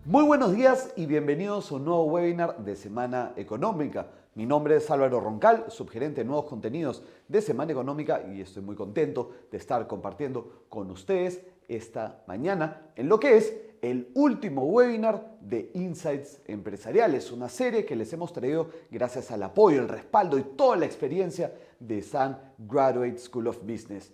Muy buenos días y bienvenidos a un nuevo webinar de Semana Económica. Mi nombre es Álvaro Roncal, subgerente de nuevos contenidos de Semana Económica y estoy muy contento de estar compartiendo con ustedes esta mañana en lo que es el último webinar de Insights Empresariales, una serie que les hemos traído gracias al apoyo, el respaldo y toda la experiencia de Sun Graduate School of Business.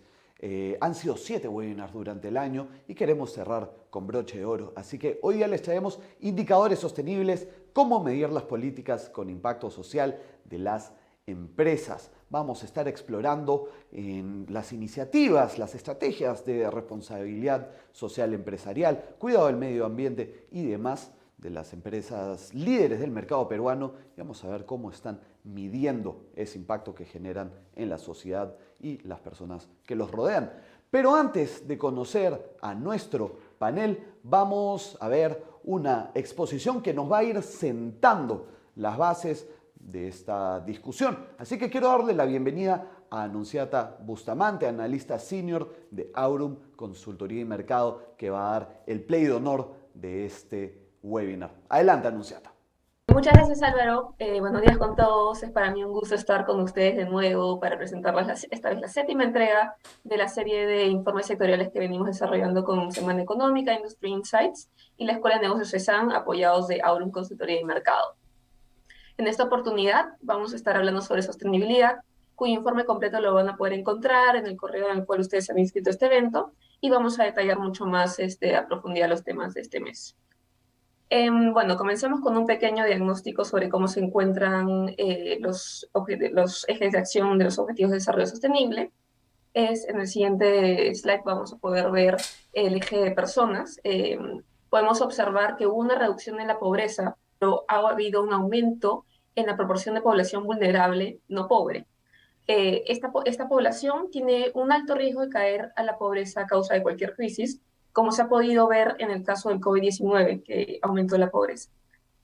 Han sido 7 webinars durante el año y queremos cerrar con broche de oro. Así que hoy día les traemos indicadores sostenibles, cómo medir las políticas con impacto social de las empresas. Vamos a estar explorando en las iniciativas, las estrategias de responsabilidad social empresarial, cuidado del medio ambiente y demás de las empresas líderes del mercado peruano y vamos a ver cómo están midiendo ese impacto que generan en la sociedad y las personas que los rodean. Pero antes de conocer a nuestro panel, vamos a ver una exposición que nos va a ir sentando las bases de esta discusión. Así que quiero darle la bienvenida a Anunciata Bustamante, analista senior de Aurum Consultoría y Mercado, que va a dar el play de honor de este webinar. Adelante, Anunciata. Muchas gracias, Álvaro. Buenos días con todos. Es para mí un gusto estar con ustedes de nuevo para presentarles esta vez la séptima entrega de la serie de informes sectoriales que venimos desarrollando con Semana Económica, Industry Insights y la Escuela de Negocios CESAN, apoyados de Aurum Consultoría y Mercado. En esta oportunidad vamos a estar hablando sobre sostenibilidad, cuyo informe completo lo van a poder encontrar en el correo en el cual ustedes han inscrito a este evento y vamos a detallar mucho más a profundidad los temas de este mes. Bueno, comencemos con un pequeño diagnóstico sobre cómo se encuentran los ejes de acción de los Objetivos de Desarrollo Sostenible. En el siguiente slide vamos a poder ver el eje de personas. Podemos observar que hubo una reducción en la pobreza, pero ha habido un aumento en la proporción de población vulnerable no pobre. Esta población tiene un alto riesgo de caer a la pobreza a causa de cualquier crisis, como se ha podido ver en el caso del COVID-19, que aumentó la pobreza.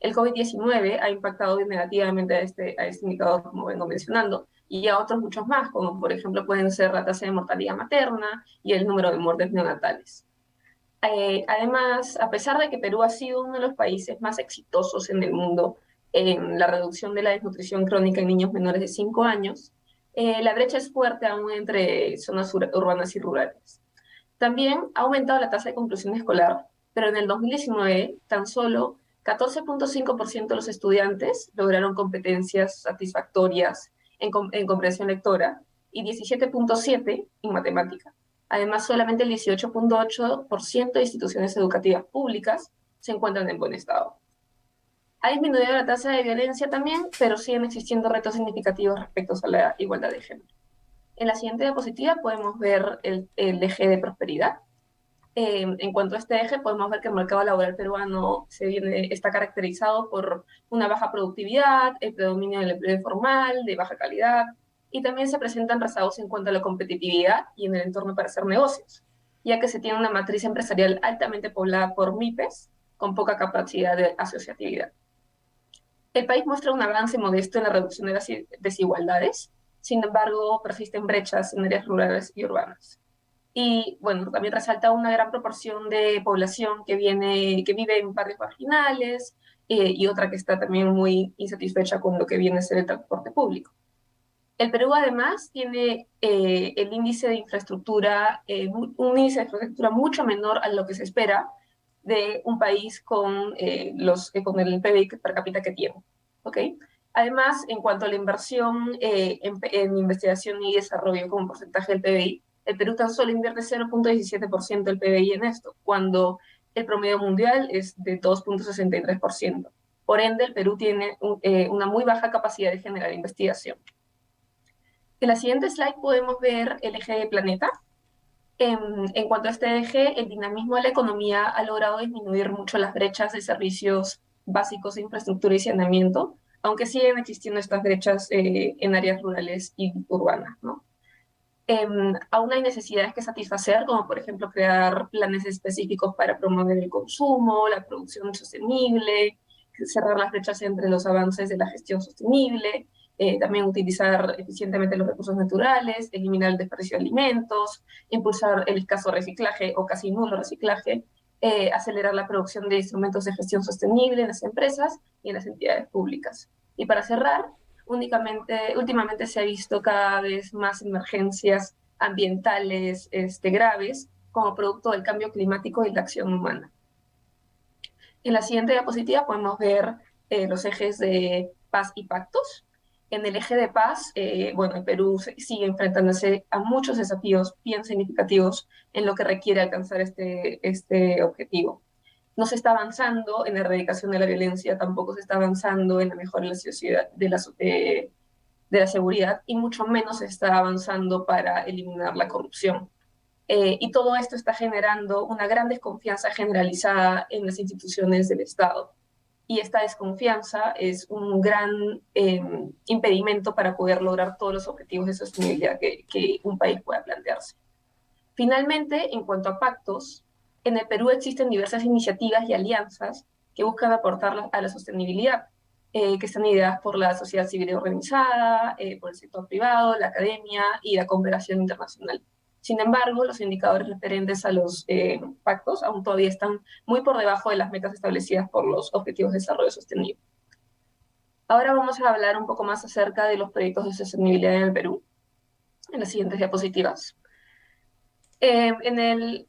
El COVID-19 ha impactado negativamente a este indicador, como vengo mencionando, y a otros muchos más, como por ejemplo pueden ser la tasa de mortalidad materna y el número de muertes neonatales. Además, a pesar de que Perú ha sido uno de los países más exitosos en el mundo en la reducción de la desnutrición crónica en niños menores de 5 años, la brecha es fuerte aún entre zonas urbanas y rurales. También ha aumentado la tasa de conclusión escolar, pero en el 2019 tan solo 14.5% de los estudiantes lograron competencias satisfactorias en comprensión lectora y 17.7% en matemática. Además, solamente el 18.8% de instituciones educativas públicas se encuentran en buen estado. Ha disminuido la tasa de violencia también, pero siguen existiendo retos significativos respecto a la igualdad de género. En la siguiente diapositiva podemos ver el eje de prosperidad. En cuanto a este eje, podemos ver que el mercado laboral peruano está caracterizado por una baja productividad, el predominio del empleo informal, de baja calidad, y también se presentan rezagos en cuanto a la competitividad y en el entorno para hacer negocios, ya que se tiene una matriz empresarial altamente poblada por MIPES, con poca capacidad de asociatividad. El país muestra un avance modesto en la reducción de las desigualdades, sin embargo, persisten brechas en áreas rurales y urbanas. Y bueno, también resalta una gran proporción de población que vive en barrios marginales y otra que está también muy insatisfecha con lo que viene a ser el transporte público. El Perú además tiene el índice de infraestructura, un índice de infraestructura mucho menor a lo que se espera de un país con el PBI per cápita que tiene. ¿Okay? Además, en cuanto a la inversión en investigación y desarrollo como porcentaje del PBI, el Perú tan solo invierte 0.17% del PBI en esto, cuando el promedio mundial es de 2.63%. Por ende, el Perú tiene una muy baja capacidad de generar investigación. En la siguiente slide podemos ver el eje de planeta. En cuanto a este eje, el dinamismo de la economía ha logrado disminuir mucho las brechas de servicios básicos de infraestructura y saneamiento, aunque siguen existiendo estas brechas en áreas rurales y urbanas, ¿no? Aún hay necesidades que satisfacer, como por ejemplo crear planes específicos para promover el consumo, la producción sostenible, cerrar las brechas entre los avances de la gestión sostenible, también utilizar eficientemente los recursos naturales, eliminar el desperdicio de alimentos, impulsar el escaso reciclaje o casi nulo reciclaje, acelerar la producción de instrumentos de gestión sostenible en las empresas y en las entidades públicas. Y para cerrar, últimamente se ha visto cada vez más emergencias ambientales graves como producto del cambio climático y la acción humana. En la siguiente diapositiva podemos ver los ejes de paz y pactos. En el eje de paz, el Perú sigue enfrentándose a muchos desafíos bien significativos en lo que requiere alcanzar este objetivo. No se está avanzando en la erradicación de la violencia, tampoco se está avanzando en la mejora de la sociedad, de la seguridad, y mucho menos se está avanzando para eliminar la corrupción. Y todo esto está generando una gran desconfianza generalizada en las instituciones del Estado. Y esta desconfianza es un gran impedimento para poder lograr todos los objetivos de sostenibilidad que un país pueda plantearse. Finalmente, en cuanto a pactos, en el Perú existen diversas iniciativas y alianzas que buscan aportar a la sostenibilidad, que están ideadas por la sociedad civil organizada, por el sector privado, la academia y la cooperación internacional. Sin embargo, los indicadores referentes a los pactos aún todavía están muy por debajo de las metas establecidas por los Objetivos de Desarrollo Sostenible. Ahora vamos a hablar un poco más acerca de los proyectos de sostenibilidad en el Perú, en las siguientes diapositivas. En el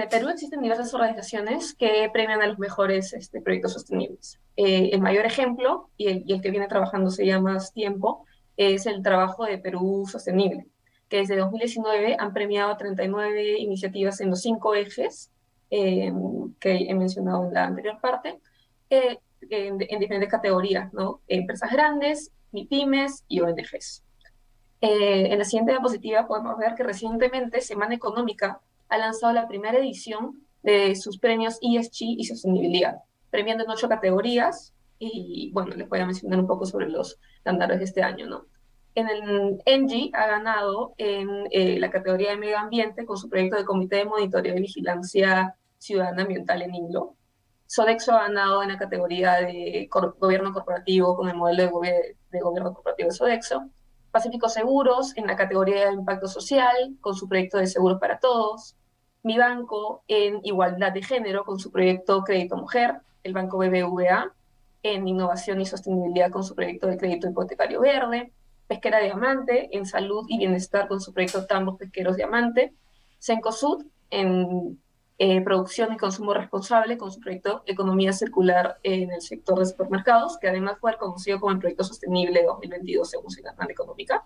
Perú existen diversas organizaciones que premian a los mejores proyectos sostenibles. El mayor ejemplo, y el que viene trabajando ya más tiempo, es el trabajo de Perú Sostenible, que desde 2019 han premiado 39 iniciativas en los 5 ejes que he mencionado en la anterior parte, en diferentes categorías, ¿no? Empresas grandes, MIPYMES y ONGs. En la siguiente diapositiva podemos ver que recientemente Semana Económica ha lanzado la primera edición de sus premios ESG y sostenibilidad, premiando en 8 categorías, y bueno, les voy a mencionar un poco sobre los ganadores de este año, ¿no? En el ENGIE ha ganado en la categoría de medio ambiente con su proyecto de Comité de Monitoreo y Vigilancia Ciudadana Ambiental en INLO. Sodexo ha ganado en la categoría de gobierno corporativo con el modelo de gobierno corporativo de Sodexo. Pacífico Seguros en la categoría de impacto social con su proyecto de seguros para todos. Mi banco en igualdad de género con su proyecto Crédito Mujer. El Banco BBVA en innovación y sostenibilidad con su proyecto de crédito hipotecario verde. Pesquera Diamante en salud y bienestar con su proyecto Tambos Pesqueros Diamante. Cencosud en producción y consumo responsable con su proyecto Economía Circular en el sector de supermercados, que además fue reconocido como el proyecto sostenible 2022 según Semana Económica.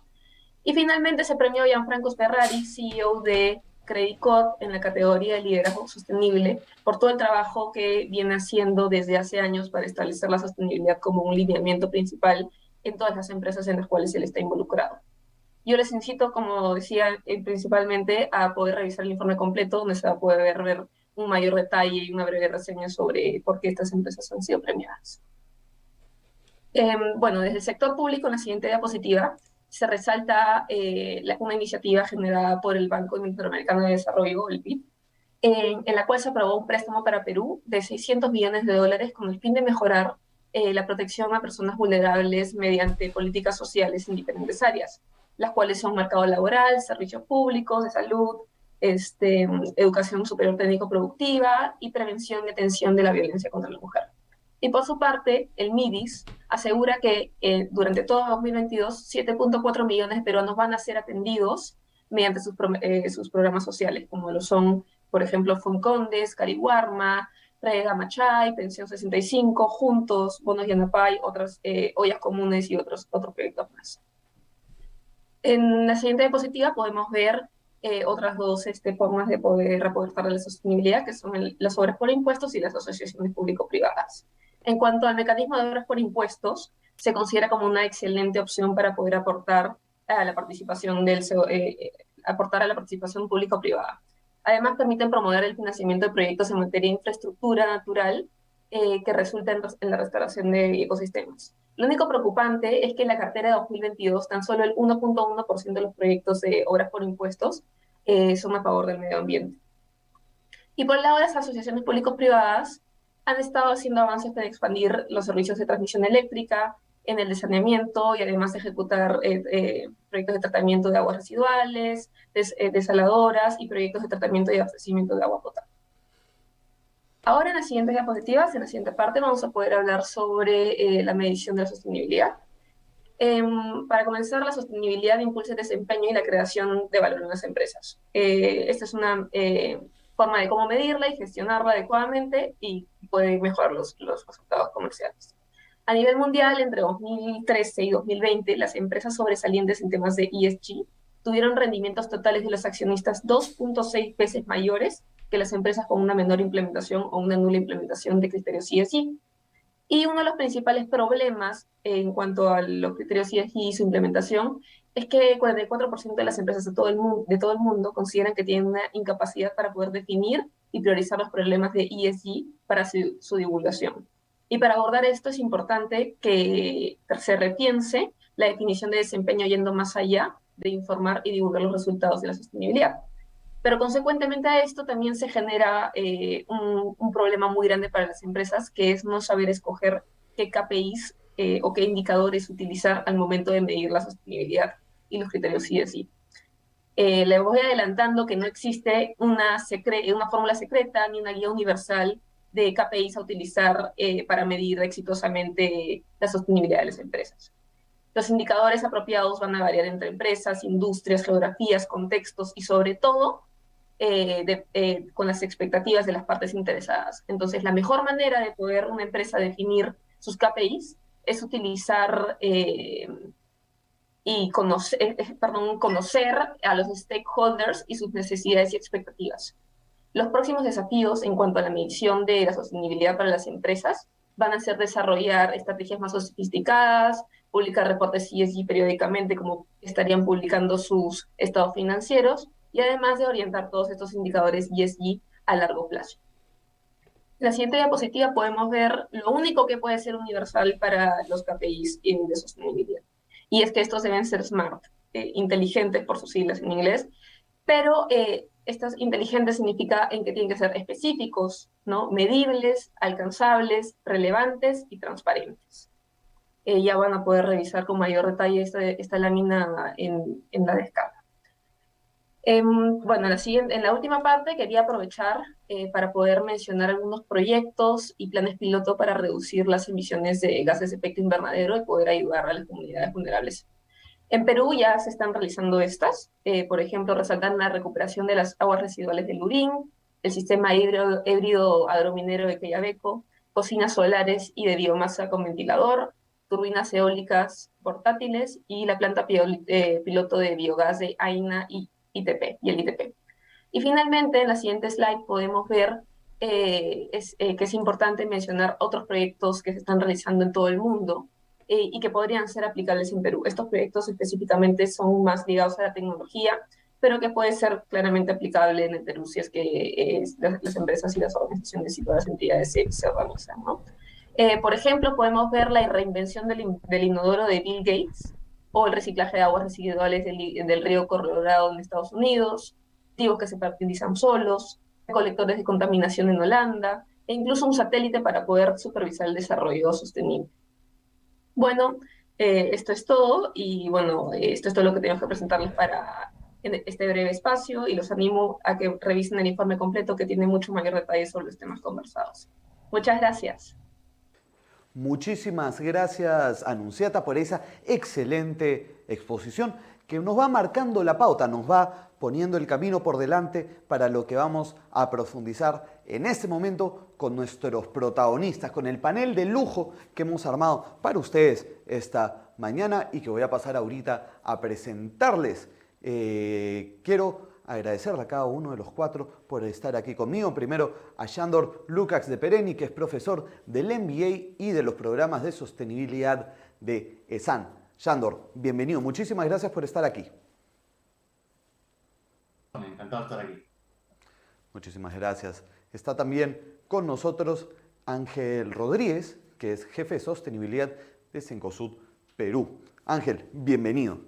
Y finalmente se premió Gianfranco Ferrari, CEO de Credit Corp, en la categoría de liderazgo sostenible, por todo el trabajo que viene haciendo desde hace años para establecer la sostenibilidad como un lineamiento principal en todas las empresas en las cuales él está involucrado. Yo les incito, como decía, principalmente a poder revisar el informe completo, donde se va a poder ver un mayor detalle y una breve reseña sobre por qué estas empresas han sido premiadas. Bueno, desde el sector público, en la siguiente diapositiva, se resalta una iniciativa generada por el Banco Interamericano de Desarrollo, el BID, en la cual se aprobó un préstamo para Perú de $600 millones con el fin de mejorar la protección a personas vulnerables mediante políticas sociales en diferentes áreas, las cuales son mercado laboral, servicios públicos, de salud, educación superior técnico-productiva y prevención y atención de la violencia contra la mujer. Y por su parte, el MIDIS asegura que durante todo 2022, 7.4 millones de peruanos van a ser atendidos mediante sus programas sociales, como lo son, por ejemplo, Foncondes, Carihuarma, Rega Machay, Pensión 65, Juntos, Bonos Yanapay, otras ollas comunes y otros proyectos más. En la siguiente diapositiva podemos ver otras dos formas de poder aportar a la sostenibilidad, que son las obras por impuestos y las asociaciones público-privadas. En cuanto al mecanismo de obras por impuestos, se considera como una excelente opción para poder aportar a la participación público-privada. Además, permiten promover el financiamiento de proyectos en materia de infraestructura natural que resulten en la restauración de ecosistemas. Lo único preocupante es que en la cartera de 2022 tan solo el 1.1% de los proyectos de obras por impuestos son a favor del medio ambiente. Y por el lado de las asociaciones público-privadas, han estado haciendo avances para expandir los servicios de transmisión eléctrica, en el de saneamiento y además de ejecutar proyectos de tratamiento de aguas residuales, desaladoras y proyectos de tratamiento y abastecimiento de agua potable. Ahora en las siguientes diapositivas, en la siguiente parte, vamos a poder hablar sobre la medición de la sostenibilidad. Para comenzar, la sostenibilidad impulsa el desempeño y la creación de valor en las empresas. Esta es una forma de cómo medirla y gestionarla adecuadamente y puede mejorar los resultados comerciales. A nivel mundial, entre 2013 y 2020, las empresas sobresalientes en temas de ESG tuvieron rendimientos totales de los accionistas 2.6 veces mayores que las empresas con una menor implementación o una nula implementación de criterios ESG. Y uno de los principales problemas en cuanto a los criterios ESG y su implementación es que el 44% de las empresas de todo el mundo consideran que tienen una incapacidad para poder definir y priorizar los problemas de ESG para su divulgación. Y para abordar esto es importante que se repiense la definición de desempeño yendo más allá de informar y divulgar los resultados de la sostenibilidad. Pero consecuentemente a esto también se genera un problema muy grande para las empresas, que es no saber escoger qué KPIs o qué indicadores utilizar al momento de medir la sostenibilidad y los criterios ESG. Le voy adelantando que no existe una fórmula secreta ni una guía universal de KPIs a utilizar para medir exitosamente la sostenibilidad de las empresas. Los indicadores apropiados van a variar entre empresas, industrias, geografías, contextos y sobre todo con las expectativas de las partes interesadas. Entonces, la mejor manera de poder una empresa definir sus KPIs es utilizar y conocer a los stakeholders y sus necesidades y expectativas. Los próximos desafíos en cuanto a la medición de la sostenibilidad para las empresas van a ser desarrollar estrategias más sofisticadas, publicar reportes ESG periódicamente como estarían publicando sus estados financieros y además de orientar todos estos indicadores ESG a largo plazo. En la siguiente diapositiva podemos ver lo único que puede ser universal para los KPIs de sostenibilidad. Y es que estos deben ser SMART, inteligentes por sus siglas en inglés, pero estas inteligentes significa en que tienen que ser específicos, ¿no? Medibles, alcanzables, relevantes y transparentes. Ya van a poder revisar con mayor detalle esta lámina en la descarga. Bueno, en la última parte quería aprovechar para poder mencionar algunos proyectos y planes piloto para reducir las emisiones de gases de efecto invernadero y poder ayudar a las comunidades vulnerables. En Perú ya se están realizando estas, por ejemplo, resaltan la recuperación de las aguas residuales del Lurín, el sistema híbrido agrominero de Quellaveco, cocinas solares y de biomasa con ventilador, turbinas eólicas portátiles y la planta piloto de biogás de AINA y el ITP. Y finalmente, en la siguiente slide podemos ver que es importante mencionar otros proyectos que se están realizando en todo el mundo y que podrían ser aplicables en Perú. Estos proyectos específicamente son más ligados a la tecnología, pero que puede ser claramente aplicable en el Perú si es que las empresas y las organizaciones y todas las entidades se organizan, ¿no? Por ejemplo, podemos ver la reinvención del inodoro de Bill Gates o el reciclaje de aguas residuales del río Colorado en Estados Unidos, cultivos que se fertilizan solos, colectores de contaminación en Holanda, e incluso un satélite para poder supervisar el desarrollo sostenible. Bueno, esto es todo y bueno, esto es todo lo que tenemos que presentarles en este breve espacio y los animo a que revisen el informe completo que tiene mucho mayor detalle sobre los temas conversados. Muchas gracias. Muchísimas gracias, Anunciata, por esa excelente exposición que nos va marcando la pauta, nos va poniendo el camino por delante para lo que vamos a profundizar en este momento con nuestros protagonistas, con el panel de lujo que hemos armado para ustedes esta mañana y que voy a pasar ahorita a presentarles. Quiero agradecerle a cada uno de los cuatro por estar aquí conmigo. Primero a Sándor Lukács de Pereni, que es profesor del MBA y de los programas de sostenibilidad de ESAN. Sándor, bienvenido. Muchísimas gracias por estar aquí. Encantado de estar aquí. Muchísimas gracias. Está también con nosotros Ángel Rodríguez, que es jefe de sostenibilidad de Cencosud Perú. Ángel, bienvenido.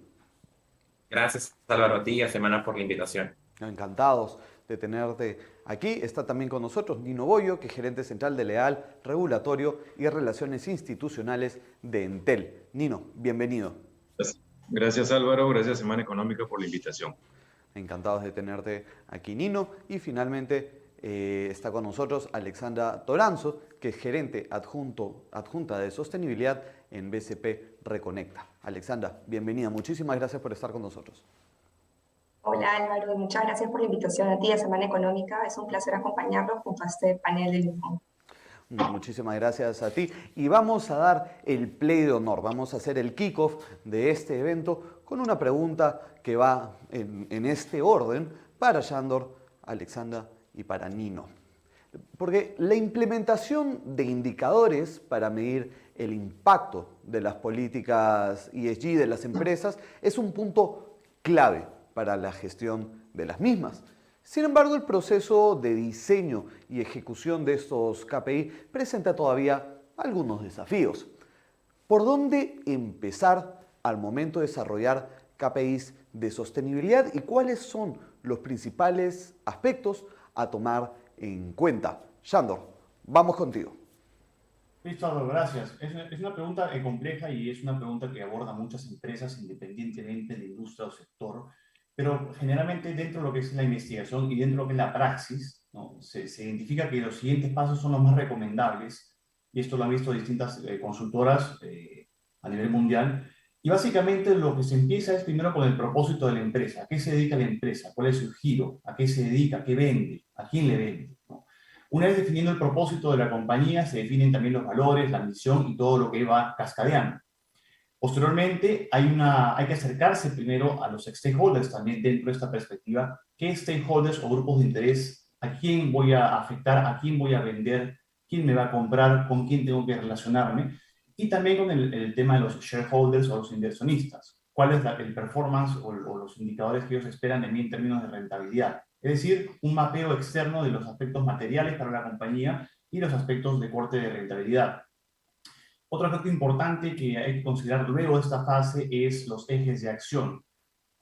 Gracias, Álvaro, a ti y a Semana por la invitación. Encantados de tenerte aquí. Está también con nosotros Nino Boyo, que es gerente central de Leal, Regulatorio y Relaciones Institucionales de Entel. Nino, bienvenido. Gracias, Álvaro. Gracias, Semana Económica, por la invitación. Encantados de tenerte aquí, Nino. Y finalmente está con nosotros Alexandra Toranzo, que es gerente adjunta de sostenibilidad en BCP Reconecta. Alexandra, bienvenida. Muchísimas gracias por estar con nosotros. Hola Álvaro, y muchas gracias por la invitación a ti a Semana Económica. Es un placer acompañarlos junto a este panel de lujo. Muchísimas gracias a ti. Y vamos a dar el play de honor, vamos a hacer el kickoff de este evento con una pregunta que va en este orden para Sándor, Alexandra y para Nino. Porque la implementación de indicadores para medir el impacto de las políticas ESG de las empresas es un punto clave para la gestión de las mismas. Sin embargo, el proceso de diseño y ejecución de estos KPI presenta todavía algunos desafíos. ¿Por dónde empezar al momento de desarrollar KPIs de sostenibilidad y cuáles son los principales aspectos a tomar en cuenta? Sándor, vamos contigo. Listo, Álvaro, gracias. Es una pregunta compleja y es una pregunta que aborda muchas empresas independientemente de industria o sector, pero generalmente dentro de lo que es la investigación y dentro de lo que es la praxis, ¿no? se identifica que los siguientes pasos son los más recomendables, y esto lo han visto distintas consultoras a nivel mundial. Y básicamente lo que se empieza es primero con el propósito de la empresa. ¿A qué se dedica la empresa? ¿Cuál es su giro? ¿A qué se dedica? ¿Qué vende? ¿A quién le vende? ¿No? Una vez definiendo el propósito de la compañía, se definen también los valores, la misión y todo lo que va cascadeando. Posteriormente, hay que acercarse primero a los stakeholders también dentro de esta perspectiva. ¿Qué stakeholders o grupos de interés? ¿A quién voy a afectar? ¿A quién voy a vender? ¿Quién me va a comprar? ¿Con quién tengo que relacionarme? Y también con el tema de los shareholders o los inversionistas. ¿Cuál es el performance o los indicadores que ellos esperan de mí en términos de rentabilidad? Es decir, un mapeo externo de los aspectos materiales para la compañía y los aspectos de corte de rentabilidad. Otro aspecto importante que hay que considerar luego de esta fase es los ejes de acción.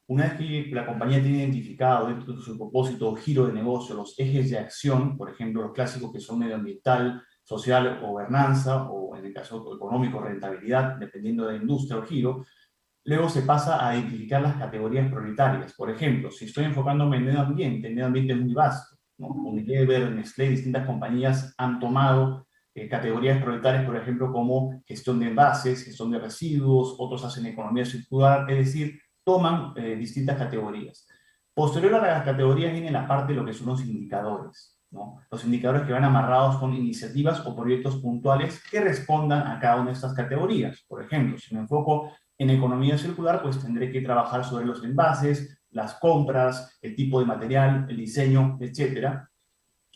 Una vez que la compañía tiene identificado dentro de su propósito o giro de negocio los ejes de acción, por ejemplo, los clásicos que son medioambiental, social o gobernanza, o en el caso económico, rentabilidad, dependiendo de la industria o giro, luego se pasa a identificar las categorías prioritarias. Por ejemplo, si estoy enfocándome en el medio ambiente es muy vasto, ¿no? Unilever, Nestlé, distintas compañías han tomado categorías prioritarias, por ejemplo, como gestión de envases, gestión de residuos, otros hacen economía circular, es decir, toman distintas categorías. Posterior a las categorías viene la parte de lo que son los indicadores, ¿no? Los indicadores que van amarrados con iniciativas o proyectos puntuales que respondan a cada una de estas categorías. Por ejemplo, si me enfoco en economía circular, pues tendré que trabajar sobre los envases, las compras, el tipo de material, el diseño, etcétera,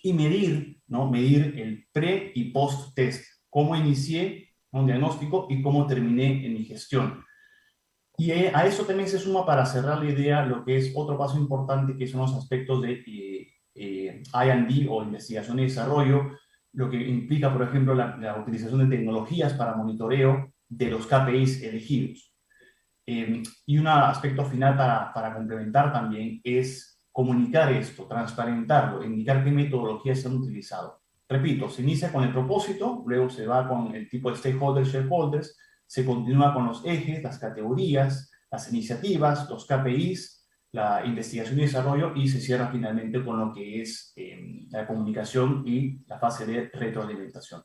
y medir, ¿no? Medir el pre y post test, cómo inicié un diagnóstico y cómo terminé en mi gestión. Y a eso también se suma, para cerrar la idea, lo que es otro paso importante, que son los aspectos de I&D o investigación y desarrollo, lo que implica, por ejemplo, la utilización de tecnologías para monitoreo de los KPIs elegidos. Y un aspecto final para complementar también es comunicar esto, transparentarlo, indicar qué metodologías se han utilizado. Repito, se inicia con el propósito, luego se va con el tipo de stakeholders, shareholders, se continúa con los ejes, las categorías, las iniciativas, los KPIs, la investigación y desarrollo, y se cierra finalmente con lo que es la comunicación y la fase de retroalimentación.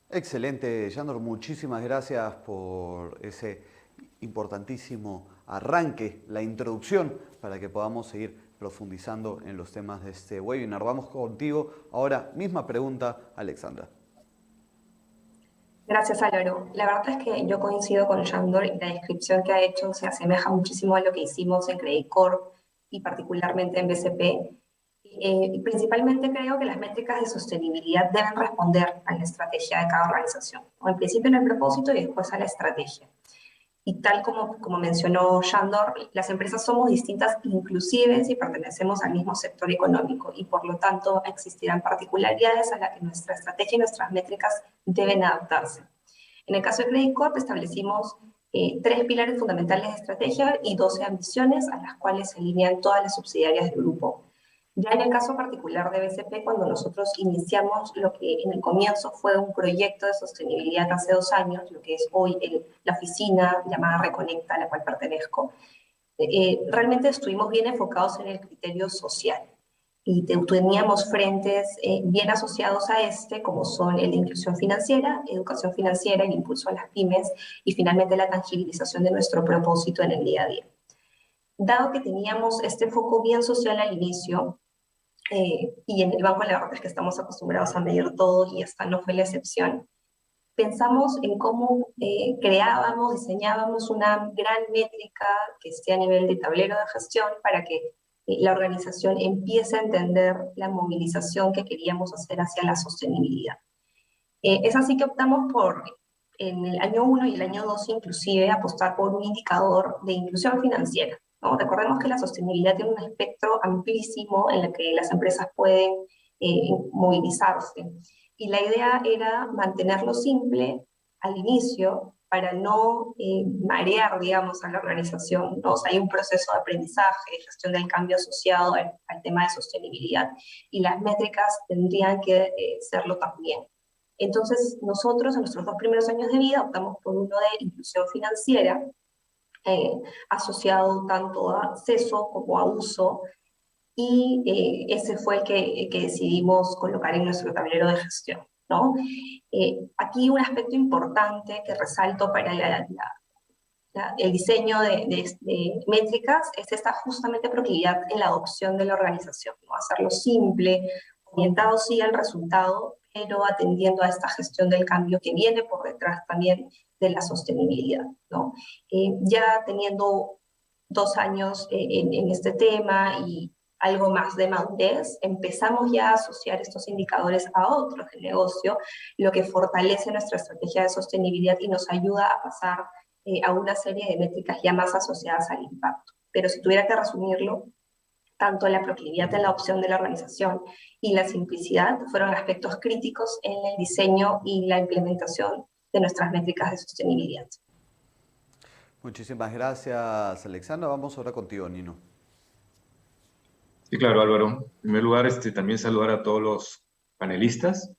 Excelente, Sándor. Muchísimas gracias por ese importantísimo arranque, la introducción, para que podamos seguir profundizando en los temas de este webinar. Vamos contigo. Ahora, misma pregunta, Alexandra. Gracias, Álvaro. La verdad es que yo coincido con Sándor y la descripción que ha hecho se asemeja muchísimo a lo que hicimos en Credit Corp y particularmente en BCP. Principalmente creo que las métricas de sostenibilidad deben responder a la estrategia de cada organización, o en principio en el propósito y después a la estrategia. Y tal como mencionó Sándor, las empresas somos distintas inclusive si pertenecemos al mismo sector económico, y por lo tanto existirán particularidades a las que nuestra estrategia y nuestras métricas deben adaptarse. En el caso de Credit Corp establecimos 3 pilares fundamentales de estrategia y 12 ambiciones a las cuales se alinean todas las subsidiarias del grupo. Ya en el caso particular de BCP, cuando nosotros iniciamos lo que en el comienzo fue un proyecto de sostenibilidad hace 2 años, lo que es hoy la oficina llamada Reconecta, a la cual pertenezco, realmente estuvimos bien enfocados en el criterio social. y teníamos frentes bien asociados a este, como son el de inclusión financiera, educación financiera, el impulso a las pymes y finalmente la tangibilización de nuestro propósito en el día a día. Dado que teníamos este foco bien social al inicio, y en el banco la verdad es que estamos acostumbrados a medir todo y esta no fue la excepción, pensamos en cómo creábamos, diseñábamos una gran métrica que esté a nivel de tablero de gestión para que la organización empiece a entender la movilización que queríamos hacer hacia la sostenibilidad. Es así que optamos por, en el año 1 y el año 2 inclusive, apostar por un indicador de inclusión financiera, ¿no? Recordemos que la sostenibilidad tiene un espectro amplísimo en el que las empresas pueden movilizarse. Y la idea era mantenerlo simple al inicio para no marear, digamos, a la organización, ¿no? O sea, hay un proceso de aprendizaje, de gestión del cambio asociado al tema de sostenibilidad, y las métricas tendrían que serlo también. Entonces, nosotros en nuestros 2 primeros años de vida optamos por uno de inclusión financiera, asociado tanto a acceso como a uso, y ese fue el que decidimos colocar en nuestro tablero de gestión, ¿no? Aquí un aspecto importante que resalto para el diseño de métricas es esta justamente proclividad en la adopción de la organización, ¿no? Hacerlo simple, orientado sí al resultado, pero atendiendo a esta gestión del cambio que viene por detrás también de la sostenibilidad, ¿no? Ya teniendo 2 años en este tema y algo más de madurez, empezamos ya a asociar estos indicadores a otros del negocio, lo que fortalece nuestra estrategia de sostenibilidad y nos ayuda a pasar a una serie de métricas ya más asociadas al impacto. Pero si tuviera que resumirlo, tanto la proclividad en la opción de la organización y la simplicidad fueron aspectos críticos en el diseño y la implementación de nuestras métricas de sostenibilidad. Muchísimas gracias, Alexandra. Vamos ahora contigo, Nino. Sí, claro, Álvaro. En primer lugar, también saludar a todos los panelistas.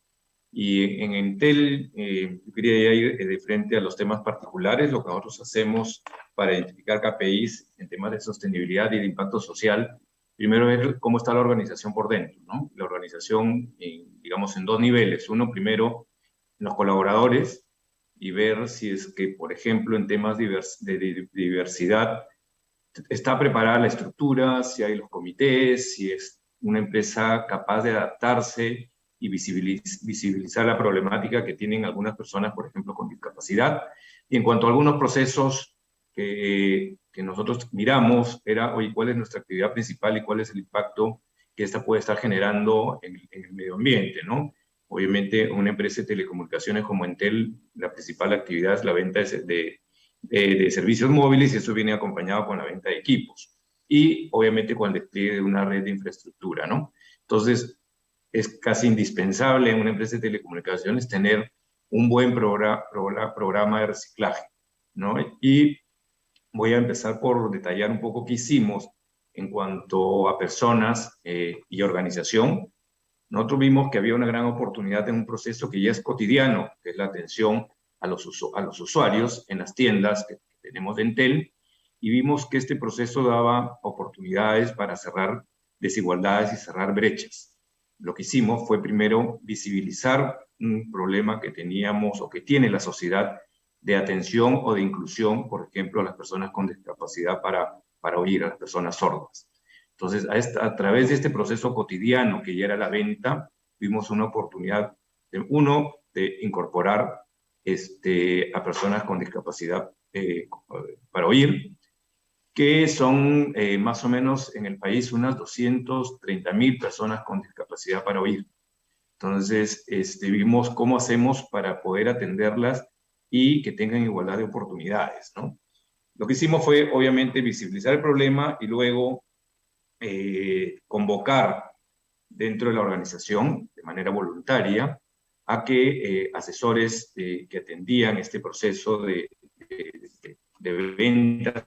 Y en Entel, yo quería ir de frente a los temas particulares, lo que nosotros hacemos para identificar KPIs en temas de sostenibilidad y de impacto social. Primero es cómo está la organización por dentro, ¿no? La organización, digamos, en 2 niveles. Uno, primero, en los colaboradores, y ver si es que, por ejemplo, en temas de diversidad, está preparada la estructura, si hay los comités, si es una empresa capaz de adaptarse y visibilizar la problemática que tienen algunas personas, por ejemplo, con discapacidad. Y en cuanto a algunos procesos que nosotros miramos, era, oye, ¿cuál es nuestra actividad principal y cuál es el impacto que esta puede estar generando en el medio ambiente, ¿no? Obviamente, una empresa de telecomunicaciones como Entel, la principal actividad es la venta de servicios móviles, y eso viene acompañado con la venta de equipos. Y, obviamente, con el despliegue de una red de infraestructura, ¿no? Entonces, es casi indispensable en una empresa de telecomunicaciones tener un buen programa de reciclaje, ¿no? Y voy a empezar por detallar un poco qué hicimos en cuanto a personas y organización. Nosotros vimos que había una gran oportunidad en un proceso que ya es cotidiano, que es la atención a los usuarios en las tiendas que tenemos de Entel, y vimos que este proceso daba oportunidades para cerrar desigualdades y cerrar brechas. Lo que hicimos fue primero visibilizar un problema que teníamos o que tiene la sociedad de atención o de inclusión, por ejemplo, a las personas con discapacidad para oír, a las personas sordas. Entonces, a través de este proceso cotidiano que ya era la venta, vimos una oportunidad, de incorporar a personas con discapacidad para oír, que son más o menos en el país unas 230,000 personas con discapacidad para oír. Entonces, vimos cómo hacemos para poder atenderlas y que tengan igualdad de oportunidades, ¿no? Lo que hicimos fue, obviamente, visibilizar el problema y luego convocar dentro de la organización, de manera voluntaria, a que asesores que atendían este proceso de ventas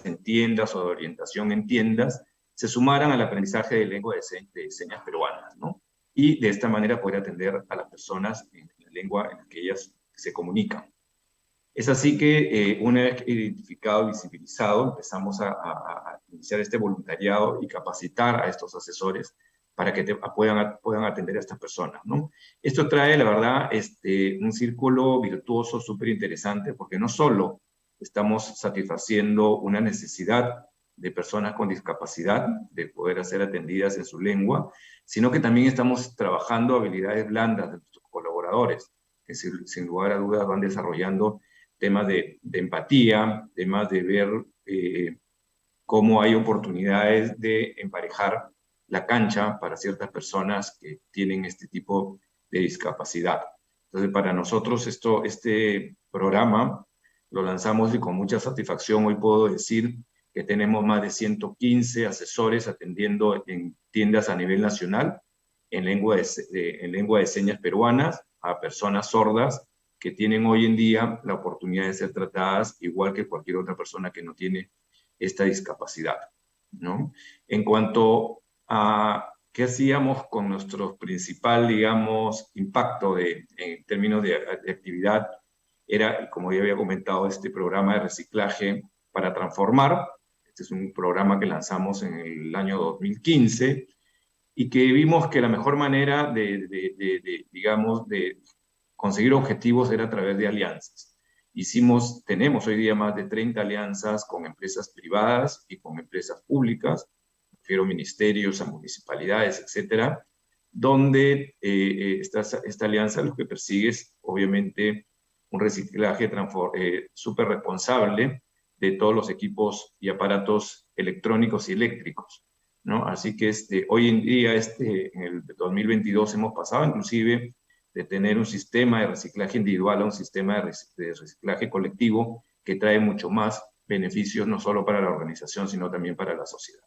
en tiendas o de orientación en tiendas, se sumaran al aprendizaje de lengua de señas peruanas, ¿no? Y de esta manera poder atender a las personas en la lengua en la que ellas se comunican. Es así que una vez identificado y visibilizado, empezamos a iniciar este voluntariado y capacitar a estos asesores para que puedan atender a estas personas, ¿no? Esto trae, la verdad, un círculo virtuoso súper interesante, porque no solo estamos satisfaciendo una necesidad de personas con discapacidad, de poder ser atendidas en su lengua, sino que también estamos trabajando habilidades blandas de nuestros colaboradores, que sin lugar a dudas van desarrollando temas de empatía, temas de ver cómo hay oportunidades de emparejar la cancha para ciertas personas que tienen este tipo de discapacidad. Entonces, para nosotros este programa lo lanzamos y con mucha satisfacción hoy puedo decir que tenemos más de 115 asesores atendiendo en tiendas a nivel nacional en lengua de señas peruanas a personas sordas que tienen hoy en día la oportunidad de ser tratadas igual que cualquier otra persona que no tiene esta discapacidad, ¿no? En cuanto a qué hacíamos con nuestro principal, digamos, impacto en términos de actividad, era, como ya había comentado, este programa de reciclaje para transformar. Este es un programa que lanzamos en el año 2015 y que vimos que la mejor manera digamos, de conseguir objetivos era a través de alianzas. Tenemos hoy día más de 30 alianzas con empresas privadas y con empresas públicas, me refiero a ministerios, a municipalidades, etcétera, donde esta alianza lo que persigue es, obviamente, un reciclaje súper responsable de todos los equipos y aparatos electrónicos y eléctricos, ¿no? Así que hoy en día, en el 2022, hemos pasado inclusive de tener un sistema de reciclaje individual a un sistema de reciclaje colectivo que trae mucho más beneficios, no solo para la organización, sino también para la sociedad.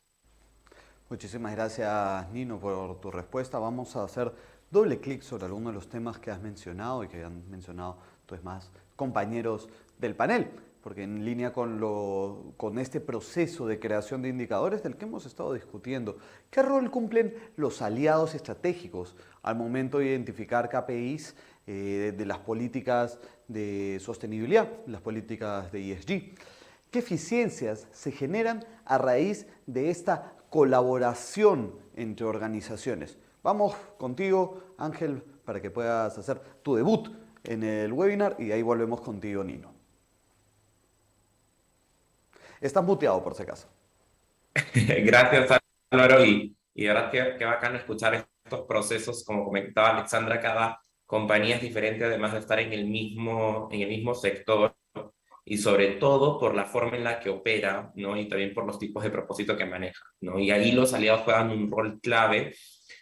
Muchísimas gracias, Nino, por tu respuesta. Vamos a hacer doble clic sobre algunos de los temas que has mencionado y que han mencionado tus más compañeros del panel, porque en línea con este proceso de creación de indicadores del que hemos estado discutiendo, ¿qué rol cumplen los aliados estratégicos al momento de identificar KPIs de las políticas de sostenibilidad, las políticas de ESG? ¿Qué eficiencias se generan a raíz de esta colaboración entre organizaciones? Vamos contigo, Ángel, para que puedas hacer tu debut en el webinar y ahí volvemos contigo, Nino. Estás muteado, por si acaso. Gracias, Álvaro, y de verdad que bacán escuchar estos procesos. Como comentaba Alexandra, cada compañía es diferente, además de estar en el mismo sector, y sobre todo por la forma en la que opera, ¿no? Y también por los tipos de propósito que maneja, ¿no? Y ahí los aliados juegan un rol clave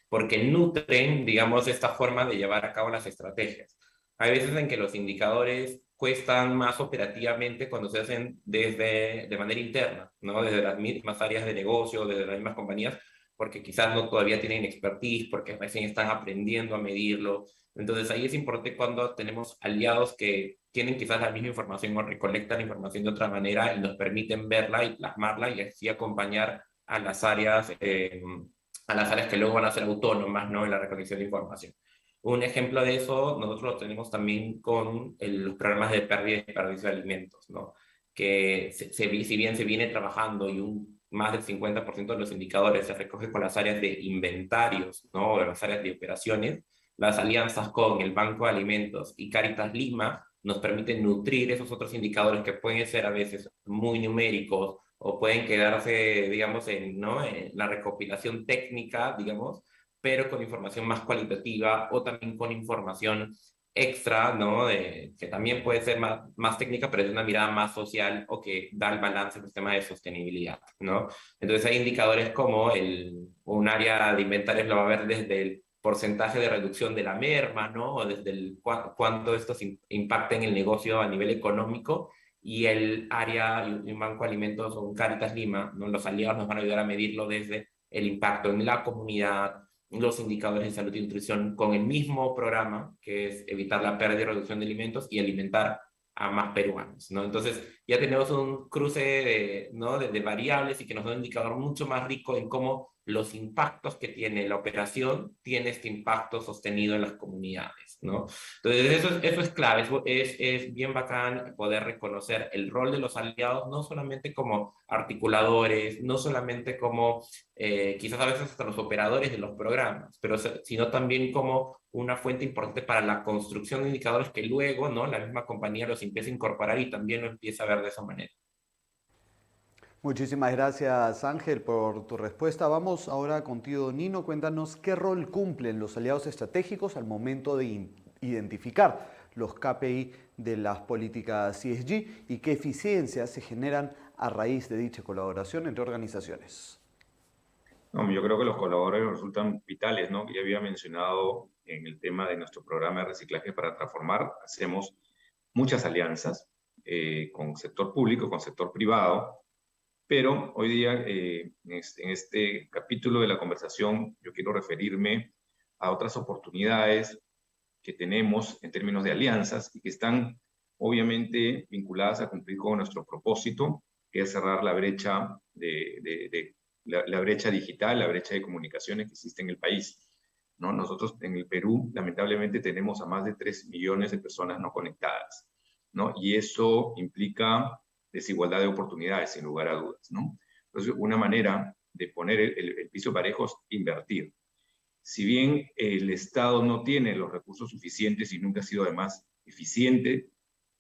porque nutren, digamos, esta forma de llevar a cabo las estrategias. Hay veces en que los indicadores cuestan más operativamente cuando se hacen de manera interna, ¿no? Desde las mismas áreas de negocio, desde las mismas compañías, porque quizás no todavía tienen expertise, porque recién están aprendiendo a medirlo. Entonces ahí es importante cuando tenemos aliados que tienen quizás la misma información o recolectan información de otra manera y nos permiten verla y plasmarla y así acompañar a las áreas que luego van a ser autónomas, ¿no? En la recolección de información. Un ejemplo de eso nosotros lo tenemos también con los programas de pérdida y desperdicio de alimentos, ¿no? Que si bien se viene trabajando y más del 50% de los indicadores se recoge con las áreas de inventarios, ¿no? O las áreas de operaciones, las alianzas con el Banco de Alimentos y Cáritas Lima nos permiten nutrir esos otros indicadores que pueden ser a veces muy numéricos o pueden quedarse, digamos, en la recopilación técnica, digamos, pero con información más cualitativa o también con información extra, ¿no? Que también puede ser más técnica, pero es una mirada más social o que da el balance en los temas de sostenibilidad, ¿no? Entonces hay indicadores como un área de inventarios lo va a ver desde el porcentaje de reducción de la merma, ¿no? O desde cuánto esto impacta en el negocio a nivel económico, y el área y un Banco de Alimentos o un Cáritas Lima, ¿no? Los aliados nos van a ayudar a medirlo desde el impacto en la comunidad, los indicadores de salud y nutrición con el mismo programa, que es evitar la pérdida y reducción de alimentos y alimentar a más peruanos, ¿no? Entonces ya tenemos un cruce de variables y que nos da un indicador mucho más rico en cómo los impactos que tiene la operación, tiene este impacto sostenido en las comunidades, ¿no? Entonces eso es clave, es bien bacán poder reconocer el rol de los aliados, no solamente como articuladores, no solamente como quizás a veces hasta los operadores de los programas, pero sino también como una fuente importante para la construcción de indicadores que luego, ¿no?, la misma compañía los empieza a incorporar y también lo empieza a ver de esa manera. Muchísimas gracias, Ángel, por tu respuesta. Vamos ahora contigo, Nino. Cuéntanos qué rol cumplen los aliados estratégicos al momento de identificar los KPI de las políticas ESG y qué eficiencias se generan a raíz de dicha colaboración entre organizaciones. No, yo creo que los colaboradores resultan vitales, ¿no? Ya había mencionado en el tema de nuestro programa de reciclaje para transformar, hacemos muchas alianzas con sector público, con sector privado, pero hoy día en este capítulo de la conversación yo quiero referirme a otras oportunidades que tenemos en términos de alianzas y que están obviamente vinculadas a cumplir con nuestro propósito, que es cerrar la brecha la brecha digital, la brecha de comunicaciones que existe en el país, ¿no? Nosotros en el Perú, lamentablemente, tenemos a más de 3 millones de personas no conectadas, ¿no? Y eso implica desigualdad de oportunidades, sin lugar a dudas, ¿no? Entonces, una manera de poner el piso parejo es invertir. Si bien el Estado no tiene los recursos suficientes y nunca ha sido además eficiente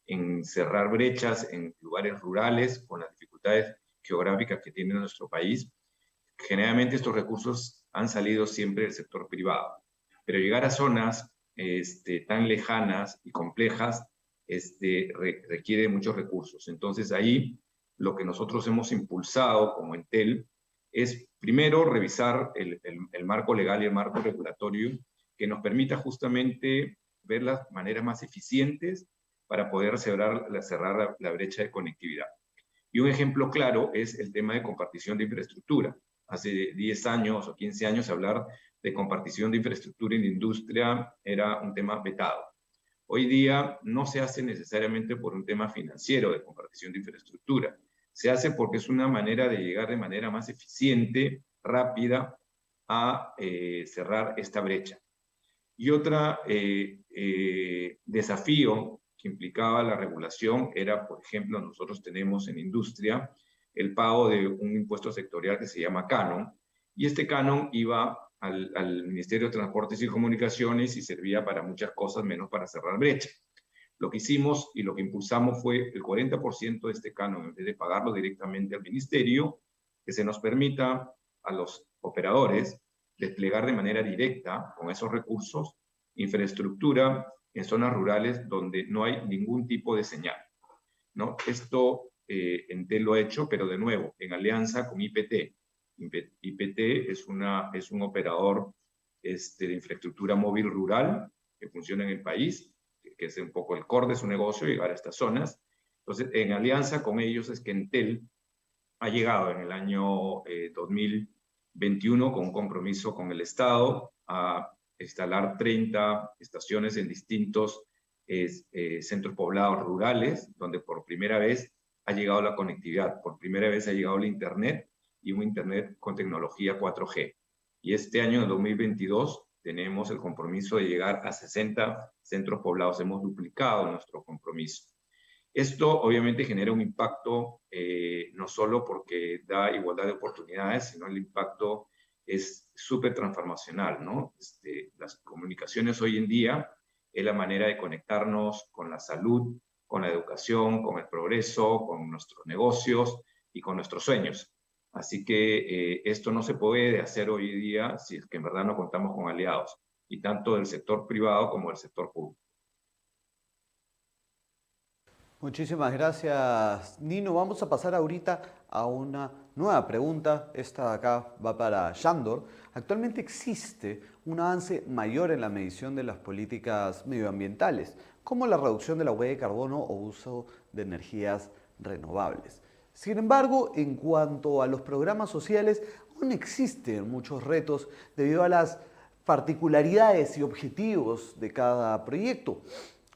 en cerrar brechas en lugares rurales con las dificultades geográficas que tiene nuestro país, generalmente estos recursos han salido siempre del sector privado. Pero llegar a zonas tan lejanas y complejas requiere muchos recursos. Entonces ahí lo que nosotros hemos impulsado como Entel es primero revisar el marco legal y el marco regulatorio que nos permita justamente ver las maneras más eficientes para poder cerrar la brecha de conectividad. Y un ejemplo claro es el tema de compartición de infraestructura. Hace 10 años o 15 años hablar de compartición de infraestructura en la industria era un tema vetado. Hoy día no se hace necesariamente por un tema financiero de compartición de infraestructura. Se hace porque es una manera de llegar de manera más eficiente, rápida, a cerrar esta brecha. Y otro desafío que implicaba la regulación era, por ejemplo, nosotros tenemos en industria el pago de un impuesto sectorial que se llama canon, y este canon iba al Ministerio de Transportes y Comunicaciones y servía para muchas cosas menos para cerrar brecha. Lo que hicimos y lo que impulsamos fue el 40% de este canon, en vez de pagarlo directamente al ministerio, que se nos permita a los operadores desplegar de manera directa con esos recursos infraestructura en zonas rurales donde no hay ningún tipo de señal, ¿no? Esto Entel lo ha hecho, pero de nuevo, en alianza con IPT. IPT es un operador de infraestructura móvil rural que funciona en el país, que es un poco el core de su negocio, llegar a estas zonas. Entonces, en alianza con ellos es que Entel ha llegado en el año 2021 con un compromiso con el Estado a instalar 30 estaciones en distintos centros poblados rurales, donde por primera vez ha llegado la conectividad, por primera vez ha llegado el Internet y un Internet con tecnología 4G. Y este año, en 2022, tenemos el compromiso de llegar a 60 centros poblados. Hemos duplicado nuestro compromiso. Esto obviamente genera un impacto no solo porque da igualdad de oportunidades, sino el impacto es súper transformacional, ¿no? Las comunicaciones hoy en día es la manera de conectarnos con la salud, con la educación, con el progreso, con nuestros negocios y con nuestros sueños. Así que esto no se puede hacer hoy día si es que en verdad no contamos con aliados, y tanto del sector privado como del sector público. Muchísimas gracias, Nino. Vamos a pasar ahorita a una nueva pregunta. Esta de acá va para Shandor. Actualmente existe un avance mayor en la medición de las políticas medioambientales, como la reducción de la huella de carbono o uso de energías renovables. Sin embargo, en cuanto a los programas sociales, aún existen muchos retos debido a las particularidades y objetivos de cada proyecto.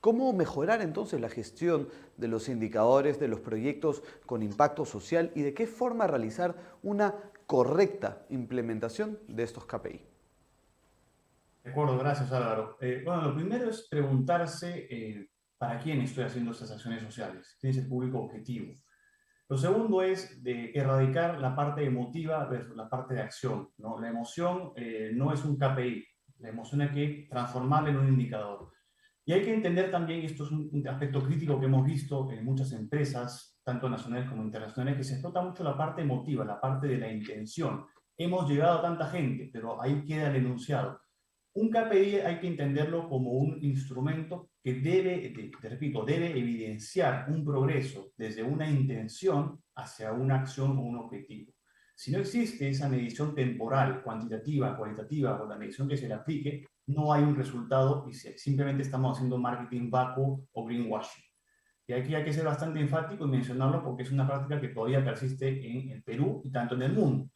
¿Cómo mejorar entonces la gestión de los indicadores de los proyectos con impacto social y de qué forma realizar una correcta implementación de estos KPI? De acuerdo, gracias Álvaro. Bueno, lo primero es preguntarse para quién estoy haciendo estas acciones sociales, quién es el público objetivo. Lo segundo es de erradicar la parte emotiva versus la parte de acción, ¿no? La emoción no es un KPI, la emoción hay que transformarla en un indicador. Y hay que entender también, y esto es un aspecto crítico que hemos visto en muchas empresas, tanto nacionales como internacionales, que se explota mucho la parte emotiva, la parte de la intención. Hemos llegado a tanta gente, pero ahí queda el enunciado. Un KPI hay que entenderlo como un instrumento que debe, te repito, debe evidenciar un progreso desde una intención hacia una acción o un objetivo. Si no existe esa medición temporal, cuantitativa, cualitativa o la medición que se le aplique, no hay un resultado y simplemente estamos haciendo marketing vacuo o greenwashing. Y aquí hay que ser bastante enfático y mencionarlo porque es una práctica que todavía persiste en el Perú y tanto en el mundo.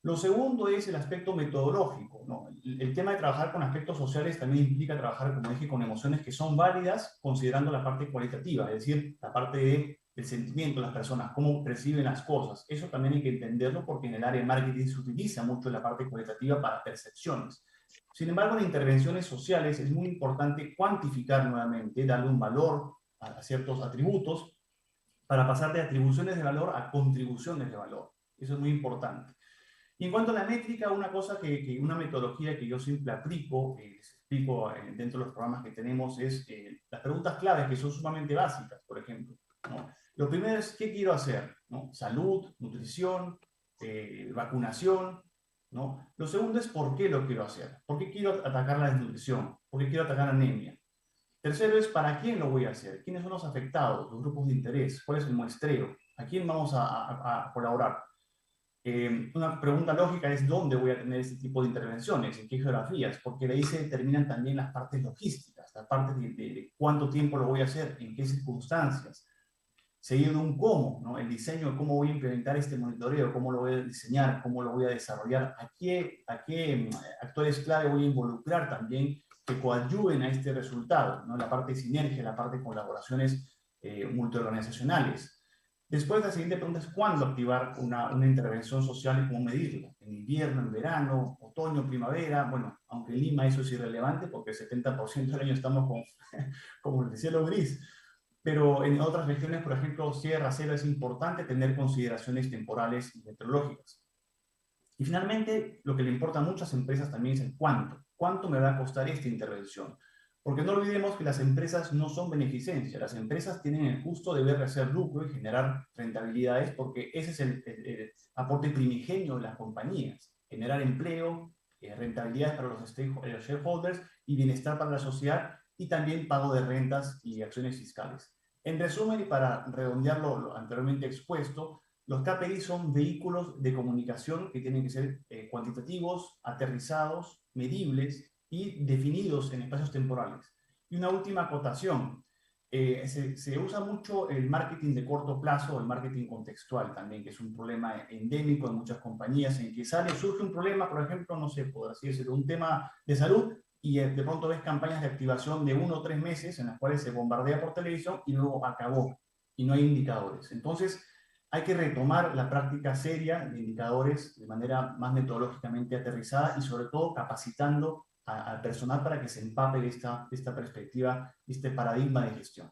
Lo segundo es el aspecto metodológico, ¿no? El tema de trabajar con aspectos sociales también implica trabajar, como dije, con emociones que son válidas, considerando la parte cualitativa, es decir, la parte del sentimiento de las personas, cómo perciben las cosas. Eso también hay que entenderlo porque en el área de marketing se utiliza mucho la parte cualitativa para percepciones. Sin embargo, en intervenciones sociales es muy importante cuantificar nuevamente, darle un valor a ciertos atributos para pasar de atribuciones de valor a contribuciones de valor. Eso es muy importante. Y en cuanto a la métrica, una cosa una metodología que yo siempre aplico, les explico dentro de los programas que tenemos, es las preguntas claves que son sumamente básicas, por ejemplo, ¿no? Lo primero es, ¿qué quiero hacer? ¿No? Salud, nutrición, vacunación, ¿no? Lo segundo es, ¿por qué lo quiero hacer? ¿Por qué quiero atacar la desnutrición? ¿Por qué quiero atacar la anemia? Tercero es, ¿para quién lo voy a hacer? ¿Quiénes son los afectados? ¿Los grupos de interés? ¿Cuál es el muestreo? ¿A quién vamos a colaborar? Una pregunta lógica es dónde voy a tener este tipo de intervenciones, en qué geografías, porque de ahí se determinan también las partes logísticas, la parte de cuánto tiempo lo voy a hacer, en qué circunstancias, seguido de un cómo, ¿no? El diseño, cómo voy a implementar este monitoreo, cómo lo voy a diseñar, cómo lo voy a desarrollar, a qué actores clave voy a involucrar también que coadyuven a este resultado, ¿no? La parte de sinergia, la parte de colaboraciones multiorganizacionales. Después, la siguiente pregunta es ¿cuándo activar una intervención social y cómo medirla? ¿En invierno, en verano, otoño, primavera? Bueno, aunque en Lima eso es irrelevante porque el 70% del año estamos como el cielo gris. Pero en otras regiones, por ejemplo, sierra, selva, es importante tener consideraciones temporales y meteorológicas. Y finalmente, lo que le importa a muchas empresas también es el cuánto. ¿Cuánto me va a costar esta intervención? Porque no olvidemos que las empresas no son beneficencia, las empresas tienen el justo deber de hacer lucro y generar rentabilidades porque ese es el aporte primigenio de las compañías, generar empleo, rentabilidades para los shareholders y bienestar para la sociedad y también pago de rentas y acciones fiscales. En resumen, y para redondear lo anteriormente expuesto, los KPI son vehículos de comunicación que tienen que ser cuantitativos, aterrizados, medibles y definidos en espacios temporales. Y una última acotación, se usa mucho el marketing de corto plazo o el marketing contextual también, que es un problema endémico en muchas compañías en que surge un problema, por ejemplo, no sé, por así decirlo, un tema de salud y de pronto ves campañas de activación de 1 o 3 meses en las cuales se bombardea por televisión y luego acabó y no hay indicadores. Entonces, hay que retomar la práctica seria de indicadores de manera más metodológicamente aterrizada y sobre todo capacitando al personal para que se empape de esta perspectiva, este paradigma de gestión.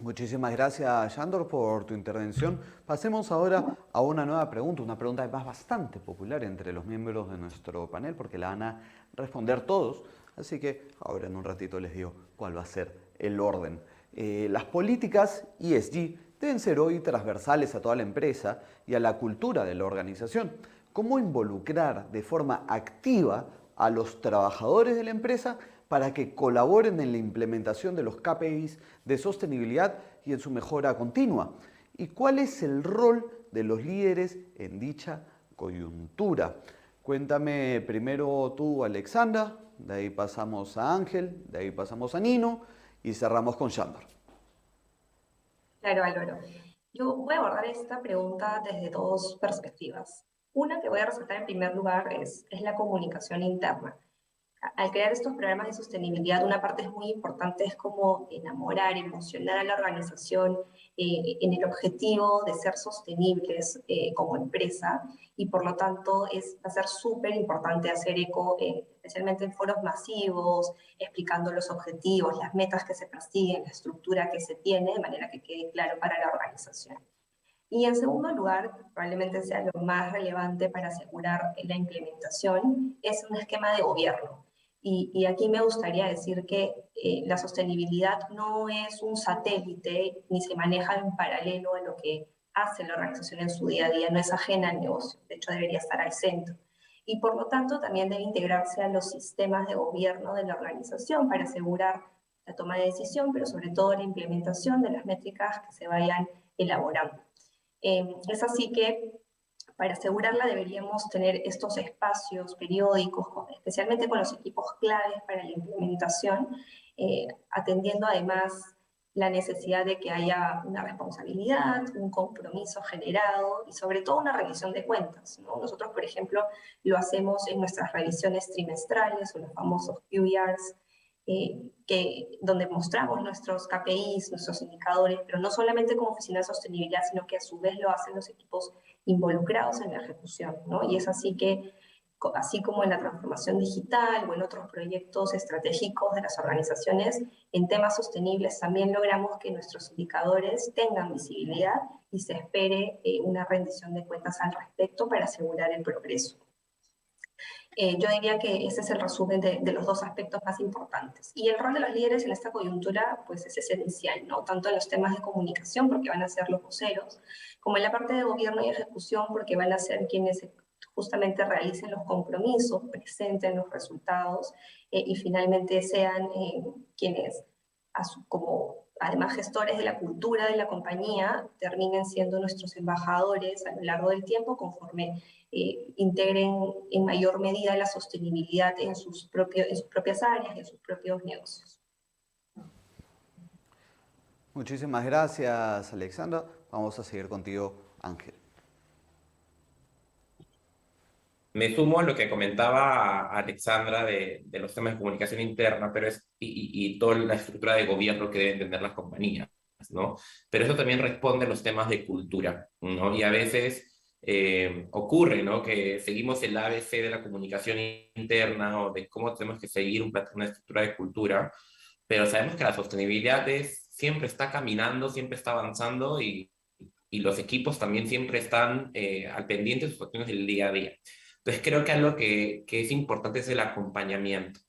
Muchísimas gracias, Yandor, por tu intervención. Pasemos ahora a una nueva pregunta, una pregunta además bastante popular entre los miembros de nuestro panel, porque la van a responder todos. Así que ahora en un ratito les digo cuál va a ser el orden. Las políticas ESG deben ser hoy transversales a toda la empresa y a la cultura de la organización. ¿Cómo involucrar de forma activa a los trabajadores de la empresa para que colaboren en la implementación de los KPIs de sostenibilidad y en su mejora continua? ¿Y cuál es el rol de los líderes en dicha coyuntura? Cuéntame primero tú, Alexandra, de ahí pasamos a Ángel, de ahí pasamos a Nino y cerramos con Yandor. Claro, Álvaro. Yo voy a abordar esta pregunta desde dos perspectivas. Una que voy a resaltar en primer lugar es la comunicación interna. al crear estos programas de sostenibilidad, una parte muy importante es como enamorar, emocionar a la organización en el objetivo de ser sostenibles como empresa, y por lo tanto va a ser súper importante hacer eco, especialmente en foros masivos, explicando los objetivos, las metas que se persiguen, la estructura que se tiene, de manera que quede claro para la organización. Y en segundo lugar, probablemente sea lo más relevante para asegurar la implementación, es un esquema de gobierno. Y aquí me gustaría decir que la sostenibilidad no es un satélite ni se maneja en paralelo a lo que hace la organización en su día a día, no es ajena al negocio, de hecho debería estar al centro. Y por lo tanto también debe integrarse a los sistemas de gobierno de la organización para asegurar la toma de decisión, pero sobre todo la implementación de las métricas que se vayan elaborando. Es así que para asegurarla deberíamos tener estos espacios periódicos, especialmente con los equipos claves para la implementación, atendiendo además la necesidad de que haya una responsabilidad, un compromiso generado y sobre todo una revisión de cuentas, ¿no? Nosotros, por ejemplo, lo hacemos en nuestras revisiones trimestrales o los famosos QBRs, donde mostramos nuestros KPIs, nuestros indicadores, pero no solamente como oficina de sostenibilidad, sino que a su vez lo hacen los equipos involucrados en la ejecución, ¿no? Y es así que, así como en la transformación digital o en otros proyectos estratégicos de las organizaciones, en temas sostenibles también logramos que nuestros indicadores tengan visibilidad y se espere una rendición de cuentas al respecto para asegurar el progreso. Yo diría que ese es el resumen de los dos aspectos más importantes. Y el rol de los líderes en esta coyuntura pues es esencial, ¿no? Tanto en los temas de comunicación, porque van a ser los voceros, como en la parte de gobierno y ejecución, porque van a ser quienes justamente realicen los compromisos, presenten los resultados y finalmente sean quienes, como además gestores de la cultura de la compañía, terminen siendo nuestros embajadores a lo largo del tiempo conforme integren en mayor medida la sostenibilidad en sus propias áreas, en sus propios negocios. Muchísimas gracias, Alexandra. Vamos a seguir contigo, Ángel. Me sumo a lo que comentaba Alexandra de los temas de comunicación interna, pero y toda la estructura de gobierno que deben tener las compañías, ¿no? Pero eso también responde a los temas de cultura, ¿no? Y a veces ocurre, ¿no? Que seguimos el ABC de la comunicación interna o de cómo tenemos que seguir una estructura de cultura, pero sabemos que la sostenibilidad siempre está caminando, siempre está avanzando y los equipos también siempre están al pendiente de sus acciones del día a día. Entonces creo que algo que es importante es el acompañamiento.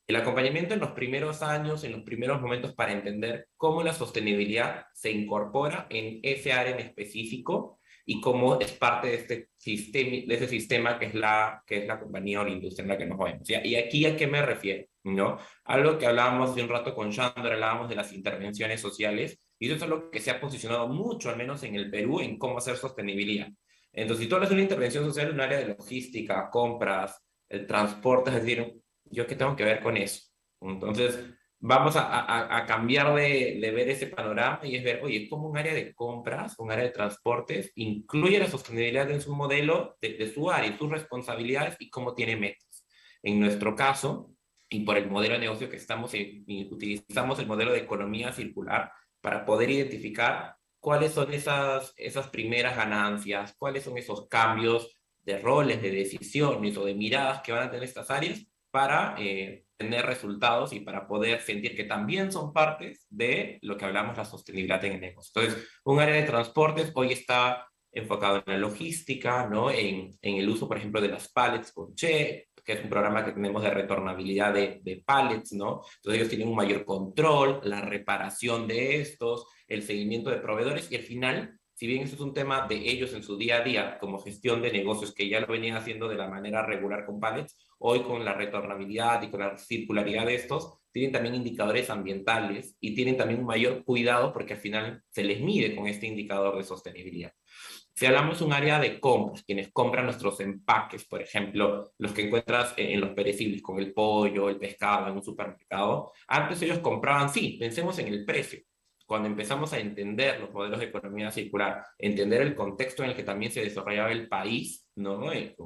El acompañamiento en los primeros años, en los primeros momentos para entender cómo la sostenibilidad se incorpora en ese área en específico y cómo es parte de ese sistema que es la compañía o la industria en la que nos movemos. Y aquí, ¿a qué me refiero? ¿No? Algo que hablábamos hace un rato con Shandor, hablábamos de las intervenciones sociales, y eso es algo que se ha posicionado mucho, al menos en el Perú, en cómo hacer sostenibilidad. Entonces, si tú hablas de una intervención social en un área de logística, compras, el transporte, es decir, ¿yo qué tengo que ver con eso? Entonces, vamos a cambiar de ver ese panorama y es ver, oye, cómo un área de compras, un área de transportes, incluye la sostenibilidad en su modelo de su área y sus responsabilidades y cómo tiene metas. En nuestro caso, y por el modelo de negocio que estamos utilizamos el modelo de economía circular para poder identificar cuáles son esas primeras ganancias, cuáles son esos cambios de roles, de decisiones o de miradas que van a tener estas áreas para tener resultados y para poder sentir que también son partes de lo que hablamos la sostenibilidad en el negocio. Entonces, un área de transportes hoy está enfocado en la logística, ¿no? En el uso, por ejemplo, de las pallets con Che, que es un programa que tenemos de retornabilidad de pallets, ¿no? Entonces ellos tienen un mayor control, la reparación de estos, el seguimiento de proveedores y al final, si bien eso es un tema de ellos en su día a día como gestión de negocios que ya lo venían haciendo de la manera regular con pallets, hoy con la retornabilidad y con la circularidad de estos, tienen también indicadores ambientales y tienen también un mayor cuidado porque al final se les mide con este indicador de sostenibilidad. Si hablamos de un área de compras, quienes compran nuestros empaques, por ejemplo, los que encuentras en los perecibles, con el pollo, el pescado en un supermercado, antes ellos compraban, sí, pensemos en el precio, cuando empezamos a entender los modelos de economía circular, entender el contexto en el que también se desarrollaba el país, ¿no?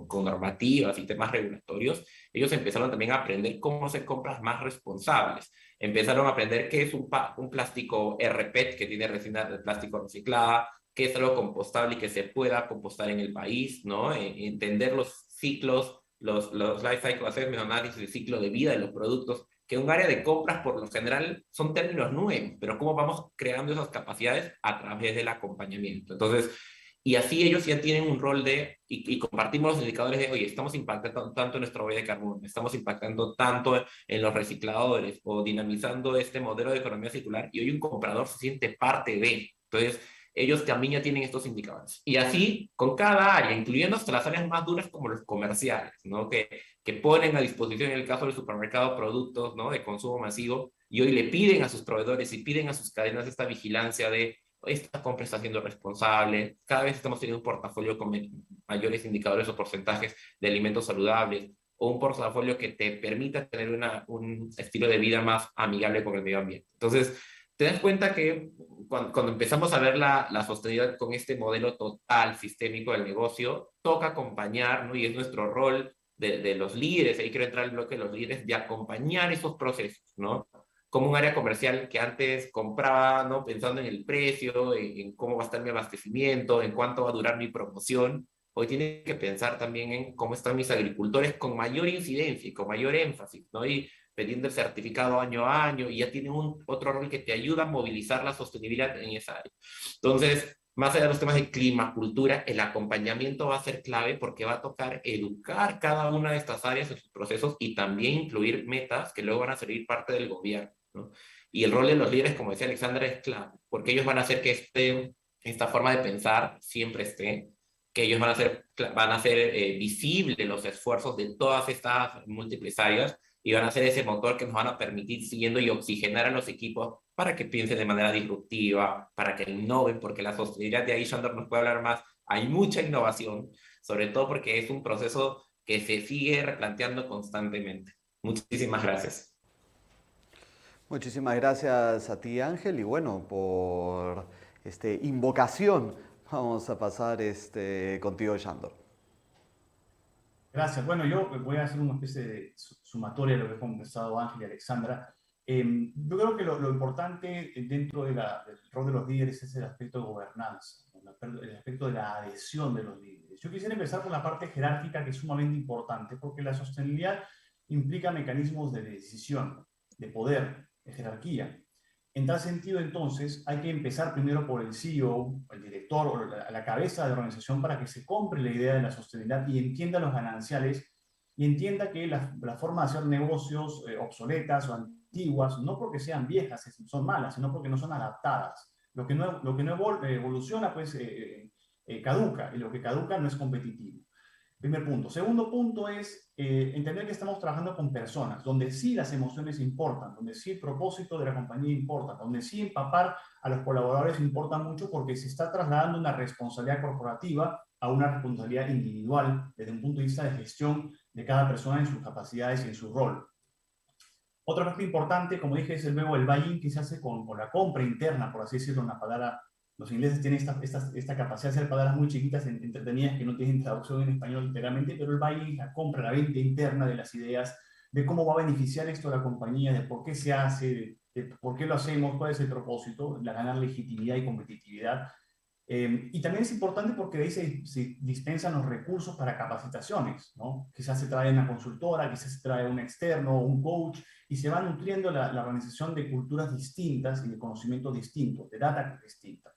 Con normativas y temas regulatorios, ellos empezaron también a aprender cómo hacer compras más responsables. Empezaron a aprender qué es un plástico RPET, que tiene resina de plástico reciclada, qué es algo compostable y que se pueda compostar en el país, ¿no? Entender los ciclos, los life cycle assessment, análisis de ciclo de vida de los productos, que un área de compras por lo general son términos nuevos, pero cómo vamos creando esas capacidades a través del acompañamiento. Entonces, y así ellos ya tienen un rol de, y compartimos los indicadores de, oye, estamos impactando tanto en nuestra huella de carbono, estamos impactando tanto en los recicladores o dinamizando este modelo de economía circular, y hoy un comprador se siente parte de. Entonces, ellos también ya tienen estos indicadores. Y así, con cada área, incluyendo hasta las áreas más duras como los comerciales, ¿no? Que ponen a disposición, en el caso del supermercado, productos, ¿no? De consumo masivo, y hoy le piden a sus proveedores y piden a sus cadenas esta vigilancia de esta compra está siendo responsable, cada vez estamos teniendo un portafolio con mayores indicadores o porcentajes de alimentos saludables, o un portafolio que te permita tener un estilo de vida más amigable con el medio ambiente. Entonces, te das cuenta que cuando empezamos a ver la sostenibilidad con este modelo total, sistémico del negocio, toca acompañar, ¿no? Y es nuestro rol de los líderes, ahí quiero entrar al bloque de los líderes, de acompañar esos procesos, ¿no? Como un área comercial que antes compraba, ¿no? Pensando en el precio, en cómo va a estar mi abastecimiento, en cuánto va a durar mi promoción, hoy tiene que pensar también en cómo están mis agricultores con mayor incidencia y con mayor énfasis, ¿no? Y pidiendo el certificado año a año, y ya tiene otro rol que te ayuda a movilizar la sostenibilidad en esa área. Entonces, más allá de los temas de clima, cultura, el acompañamiento va a ser clave porque va a tocar educar cada una de estas áreas en sus procesos y también incluir metas que luego van a servir parte del gobierno, ¿no? Y el rol de los líderes, como decía Alexandra, es clave, porque ellos van a hacer que esta forma de pensar siempre esté, que ellos van a hacer visibles los esfuerzos de todas estas múltiples áreas, y van a ser ese motor que nos van a permitir siguiendo y oxigenar a los equipos para que piensen de manera disruptiva, para que innoven, porque la sostenibilidad, de ahí Shandor nos puede hablar más, hay mucha innovación, sobre todo porque es un proceso que se sigue replanteando constantemente. Muchísimas gracias. Muchísimas gracias a ti, Ángel, y bueno, por invocación, vamos a pasar contigo, Shandor. Gracias. Bueno, yo voy a hacer una especie de sumatoria de lo que ha conversado Ángel y Alexandra. Yo creo que lo importante dentro del rol de los líderes es el aspecto de gobernanza, el aspecto de la adhesión de los líderes. Yo quisiera empezar por la parte jerárquica, que es sumamente importante, porque la sostenibilidad implica mecanismos de decisión, de poder, de jerarquía. En tal sentido, entonces, hay que empezar primero por el CEO, el director o la cabeza de la organización, para que se compre la idea de la sostenibilidad y entienda los gananciales y entienda que la forma de hacer negocios obsoletas o antiguas, no porque sean viejas, son malas, sino porque no son adaptadas. Lo que no evoluciona, pues caduca, y lo que caduca no es competitivo. Primer punto. Segundo punto es entender que estamos trabajando con personas, donde sí las emociones importan, donde sí el propósito de la compañía importa, donde sí empapar a los colaboradores importa mucho, porque se está trasladando una responsabilidad corporativa a una responsabilidad individual desde un punto de vista de gestión de cada persona en sus capacidades y en su rol. Otro aspecto importante, como dije, es luego el buy-in que se hace con la compra interna, por así decirlo, una palabra. Los ingleses tienen esta capacidad de hacer palabras muy chiquitas, entretenidas, que no tienen traducción en español literalmente, pero el buy-in, la compra, la venta interna de las ideas, de cómo va a beneficiar esto a la compañía, de por qué se hace, de por qué lo hacemos, cuál es el propósito, la ganar legitimidad y competitividad. Y también es importante porque de ahí se dispensan los recursos para capacitaciones, ¿no? Quizás se trae una consultora, quizás se trae un externo, un coach, y se va nutriendo la organización de culturas distintas y de conocimiento distinto, de data distinta.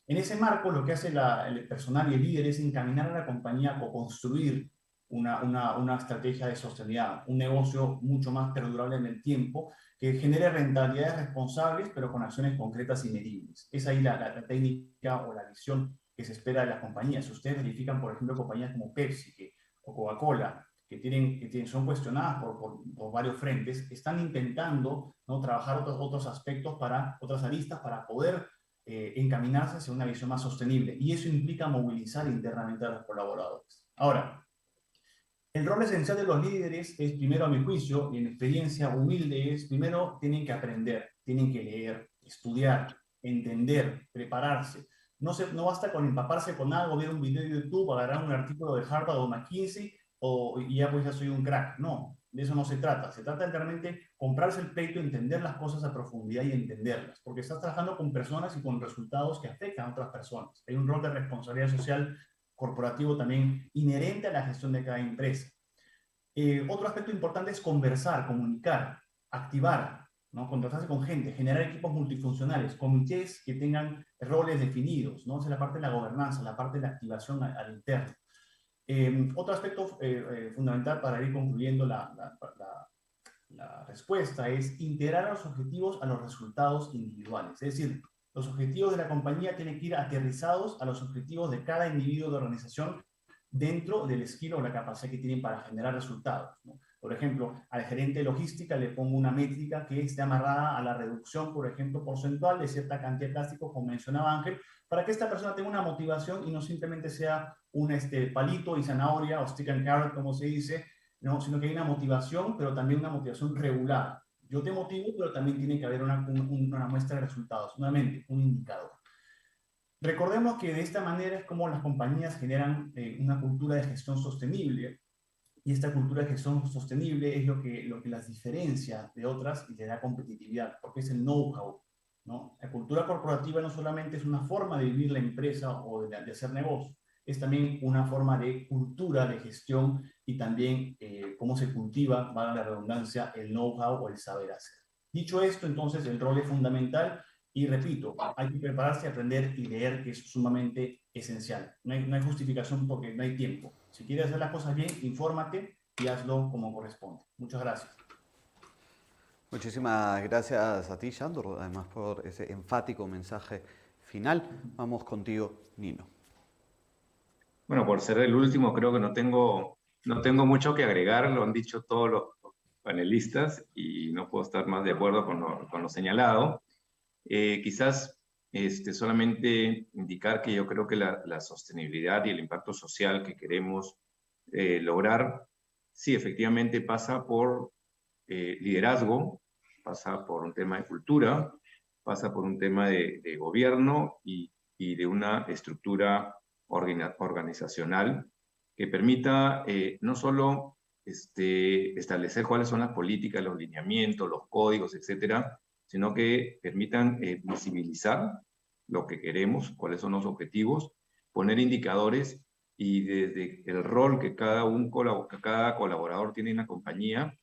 En ese marco, lo que hace el personal y el líder es encaminar a la compañía a construir una estrategia de sostenibilidad, un negocio mucho más perdurable en el tiempo, que genere rentabilidades responsables, pero con acciones concretas y medibles. Es ahí la técnica o la visión que se espera de las compañías. Si ustedes verifican, por ejemplo, compañías como Pepsi o Coca-Cola, que son cuestionadas por varios frentes, están intentando, ¿no?, trabajar otros aspectos, otras aristas, para poder encaminarse hacia una visión más sostenible. Y eso implica movilizar internamente a los colaboradores. Ahora, el rol esencial de los líderes es, primero, a mi juicio, y en experiencia humilde, es, primero, tienen que aprender, tienen que leer, estudiar, entender, prepararse. No basta con empaparse con algo, ver un video de YouTube, agarrar un artículo de Harvard o McKinsey y ya pues ya soy un crack. No, de eso no se trata. Se trata de realmente comprarse el pleito, entender las cosas a profundidad y entenderlas, porque estás trabajando con personas y con resultados que afectan a otras personas. Hay un rol de responsabilidad social corporativo también inherente a la gestión de cada empresa. Otro aspecto importante es conversar, comunicar, activar, ¿no? Contratarse con gente, generar equipos multifuncionales, comités que tengan roles definidos, ¿no? Esa es la parte de la gobernanza, la parte de la activación al interno. Otro aspecto fundamental para ir concluyendo la respuesta es integrar los objetivos a los resultados individuales. Es decir, los objetivos de la compañía tienen que ir aterrizados a los objetivos de cada individuo de organización dentro del skill o la capacidad que tienen para generar resultados, ¿no? Por ejemplo, al gerente de logística le pongo una métrica que esté amarrada a la reducción, por ejemplo, porcentual de cierta cantidad de plástico, como mencionaba Ángel, para que esta persona tenga una motivación y no simplemente sea un palito y zanahoria o stick and carrot, como se dice, ¿no? Sino que hay una motivación, pero también una motivación regular. Yo te motivo, pero también tiene que haber una muestra de resultados, nuevamente, un indicador. Recordemos que de esta manera es como las compañías generan una cultura de gestión sostenible, y esta cultura de gestión sostenible es lo que las diferencia de otras y le da competitividad, porque es el know-how, ¿no? La cultura corporativa no solamente es una forma de vivir la empresa o de hacer negocio, es también una forma de cultura de gestión y también cómo se cultiva, valga la redundancia, el know-how o el saber hacer. Dicho esto, entonces, el rol es fundamental. Y repito, hay que prepararse, aprender y leer, que es sumamente esencial. No hay justificación porque no hay tiempo. Si quieres hacer las cosas bien, infórmate y hazlo como corresponde. Muchas gracias. Muchísimas gracias a ti, Sandor, además por ese enfático mensaje final. Vamos contigo, Nino. Bueno, por ser el último, creo que no tengo mucho que agregar, lo han dicho todos los panelistas y no puedo estar más de acuerdo con lo señalado. Quizás solamente indicar que yo creo que la sostenibilidad y el impacto social que queremos lograr, sí, efectivamente pasa por liderazgo, pasa por un tema de cultura, pasa por un tema de gobierno y de una estructura organizacional que permita no solo establecer cuáles son las políticas, los lineamientos, los códigos, etcétera, sino que permitan visibilizar lo que queremos, cuáles son los objetivos, poner indicadores y desde el rol que cada colaborador tiene en la compañía,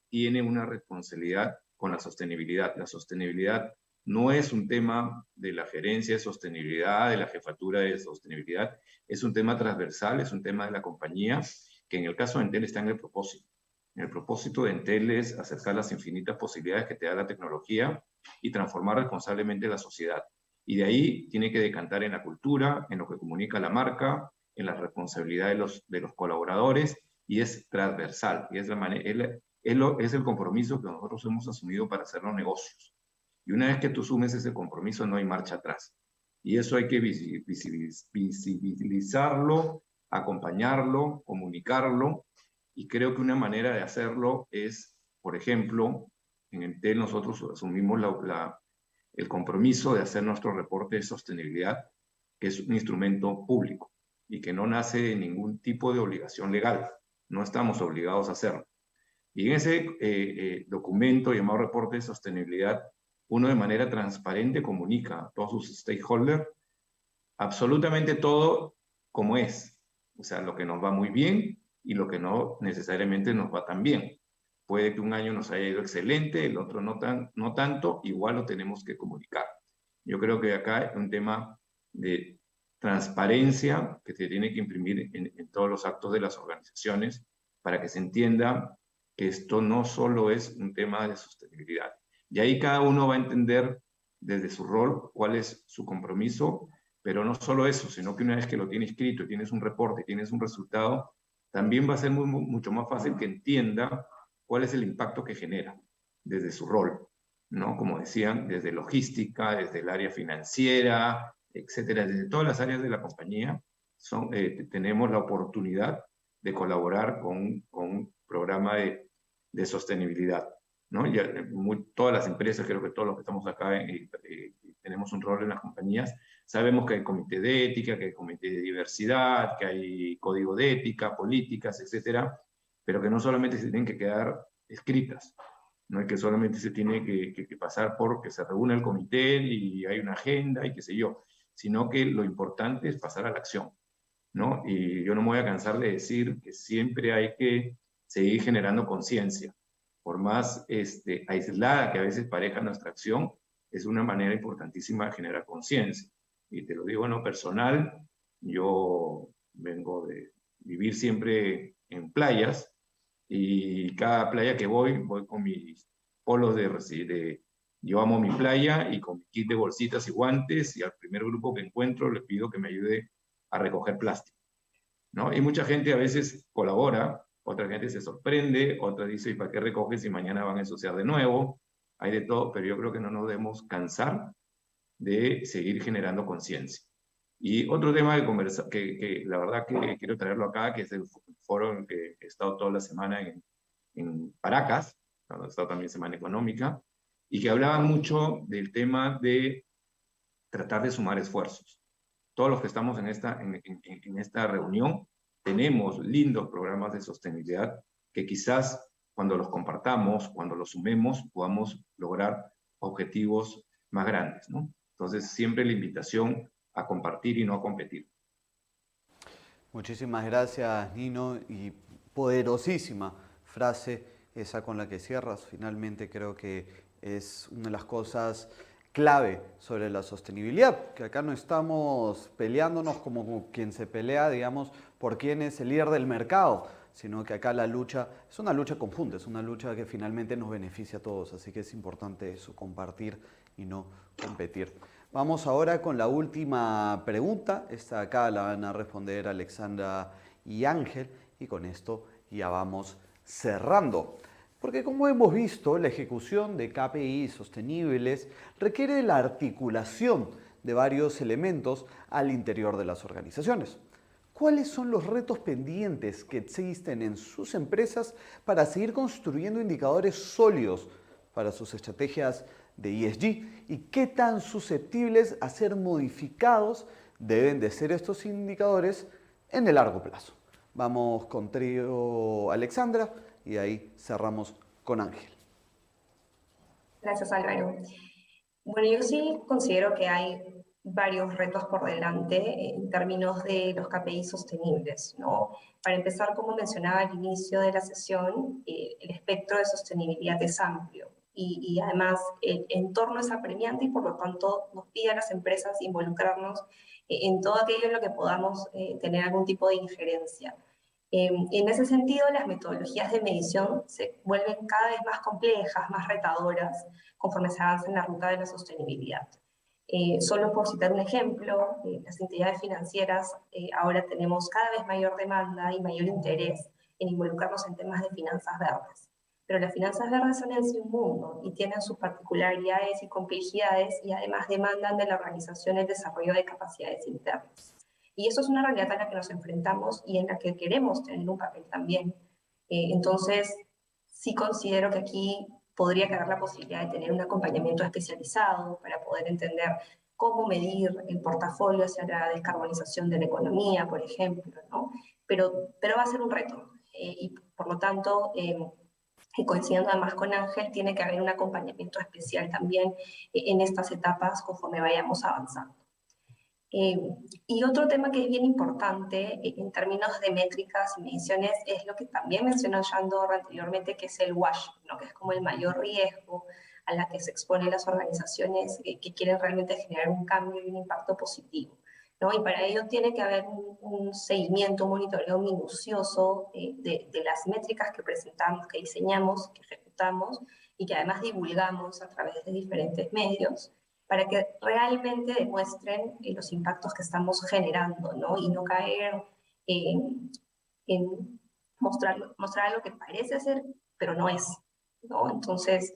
tiene una responsabilidad con la sostenibilidad. La sostenibilidad no es un tema de la gerencia de sostenibilidad, de la jefatura de sostenibilidad, es un tema transversal, es un tema de la compañía, que en el caso de Entel está en el propósito. El propósito de Entel es acercar las infinitas posibilidades que te da la tecnología y transformar responsablemente la sociedad. Y de ahí tiene que decantar en la cultura, en lo que comunica la marca, en la responsabilidad de los colaboradores, y es transversal, y es el compromiso que nosotros hemos asumido para hacer los negocios. Y una vez que tú asumes ese compromiso, no hay marcha atrás. Y eso hay que visibilizarlo, acompañarlo, comunicarlo. Y creo que una manera de hacerlo es, por ejemplo, en Entel nosotros asumimos el compromiso de hacer nuestro reporte de sostenibilidad, que es un instrumento público y que no nace de ningún tipo de obligación legal. No estamos obligados a hacerlo. Y en ese documento llamado reporte de sostenibilidad, uno de manera transparente comunica a todos sus stakeholders absolutamente todo como es. O sea, lo que nos va muy bien y lo que no necesariamente nos va tan bien. Puede que un año nos haya ido excelente, el otro no tanto, igual lo tenemos que comunicar. Yo creo que acá es un tema de transparencia que se tiene que imprimir en todos los actos de las organizaciones para que se entienda que esto no solo es un tema de sostenibilidad. Y ahí cada uno va a entender desde su rol cuál es su compromiso, pero no solo eso, sino que una vez que lo tienes escrito, tienes un reporte, tienes un resultado, también va a ser mucho más fácil que entienda cuál es el impacto que genera desde su rol, ¿no? Como decían, desde logística, desde el área financiera, etcétera, desde todas las áreas de la compañía, tenemos la oportunidad de colaborar con un programa de sostenibilidad, ¿no? Ya, todas las empresas, creo que todos los que estamos acá tenemos un rol en las compañías, sabemos que hay comité de ética, que hay comité de diversidad, que hay código de ética, políticas, etcétera, pero que no solamente se tienen que quedar escritas, no es que solamente se tiene que pasar por que se reúne el comité y hay una agenda y qué sé yo, sino que lo importante es pasar a la acción, ¿no? Y yo no me voy a cansar de decir que siempre hay que seguir generando conciencia. Por más aislada que a veces parezca nuestra acción, es una manera importantísima de generar conciencia. Y te lo digo en lo personal, yo vengo de vivir siempre en playas, y cada playa que voy con mis polos yo amo mi playa y con mi kit de bolsitas y guantes, y al primer grupo que encuentro le pido que me ayude a recoger plástico, ¿no? Y mucha gente a veces colabora, otra gente se sorprende, otra dice, ¿y para qué recoges si mañana van a ensuciar de nuevo? Hay de todo, pero yo creo que no nos debemos cansar de seguir generando conciencia. Y otro tema que la verdad que quiero traerlo acá, que es el foro en que he estado toda la semana en Paracas, donde he estado también Semana Económica, y que hablaban mucho del tema de tratar de sumar esfuerzos. Todos los que estamos en esta reunión tenemos lindos programas de sostenibilidad que quizás cuando los compartamos, cuando los sumemos, podamos lograr objetivos más grandes, ¿no? Entonces, siempre la invitación a compartir y no a competir. Muchísimas gracias, Nino, y poderosísima frase esa con la que cierras. Finalmente creo que es una de las cosas clave sobre la sostenibilidad, que acá no estamos peleándonos como quien se pelea, digamos, por quién es el líder del mercado, sino que acá la lucha es una lucha conjunta, es una lucha que finalmente nos beneficia a todos, así que es importante eso, compartir y no competir. Vamos ahora con la última pregunta. Esta acá la van a responder Alexandra y Ángel, y con esto ya vamos cerrando. Porque como hemos visto, la ejecución de KPI sostenibles requiere la articulación de varios elementos al interior de las organizaciones. ¿Cuáles son los retos pendientes que existen en sus empresas para seguir construyendo indicadores sólidos para sus estrategias de ESG? ¿Y qué tan susceptibles a ser modificados deben de ser estos indicadores en el largo plazo? Vamos contigo, Alexandra, y ahí cerramos con Ángel. Gracias, Álvaro. Bueno, yo sí considero que hay varios retos por delante en términos de los KPI sostenibles, ¿no? Para empezar, como mencionaba al inicio de la sesión, el espectro de sostenibilidad es amplio y además el entorno es apremiante y por lo tanto nos pide a las empresas involucrarnos en todo aquello en lo que podamos tener algún tipo de injerencia. En ese sentido, las metodologías de medición se vuelven cada vez más complejas, más retadoras, conforme se avanza en la ruta de la sostenibilidad. Solo por citar un ejemplo, las entidades financieras ahora tenemos cada vez mayor demanda y mayor interés en involucrarnos en temas de finanzas verdes. Pero las finanzas verdes son en sí un mundo y tienen sus particularidades y complejidades y además demandan de la organización el desarrollo de capacidades internas. Y eso es una realidad a la que nos enfrentamos y en la que queremos tener un papel también. Entonces, sí considero que aquí podría caber la posibilidad de tener un acompañamiento especializado para poder entender cómo medir el portafolio hacia la descarbonización de la economía, por ejemplo, ¿no? Pero va a ser un reto y por lo tanto, y coincidiendo además con Ángel, tiene que haber un acompañamiento especial también en estas etapas conforme vayamos avanzando. Y otro tema que es bien importante en términos de métricas y mediciones es lo que también mencionó Yandor anteriormente, que es el WASH, ¿no? Que es como el mayor riesgo a la que se exponen las organizaciones que quieren realmente generar un cambio y un impacto positivo, ¿no? Y para ello tiene que haber un seguimiento, un monitoreo minucioso de las métricas que presentamos, que diseñamos, que ejecutamos y que además divulgamos a través de diferentes medios, para que realmente demuestren los impactos que estamos generando, ¿no? Y no caer en mostrar algo que parece ser, pero no es, ¿no? Entonces,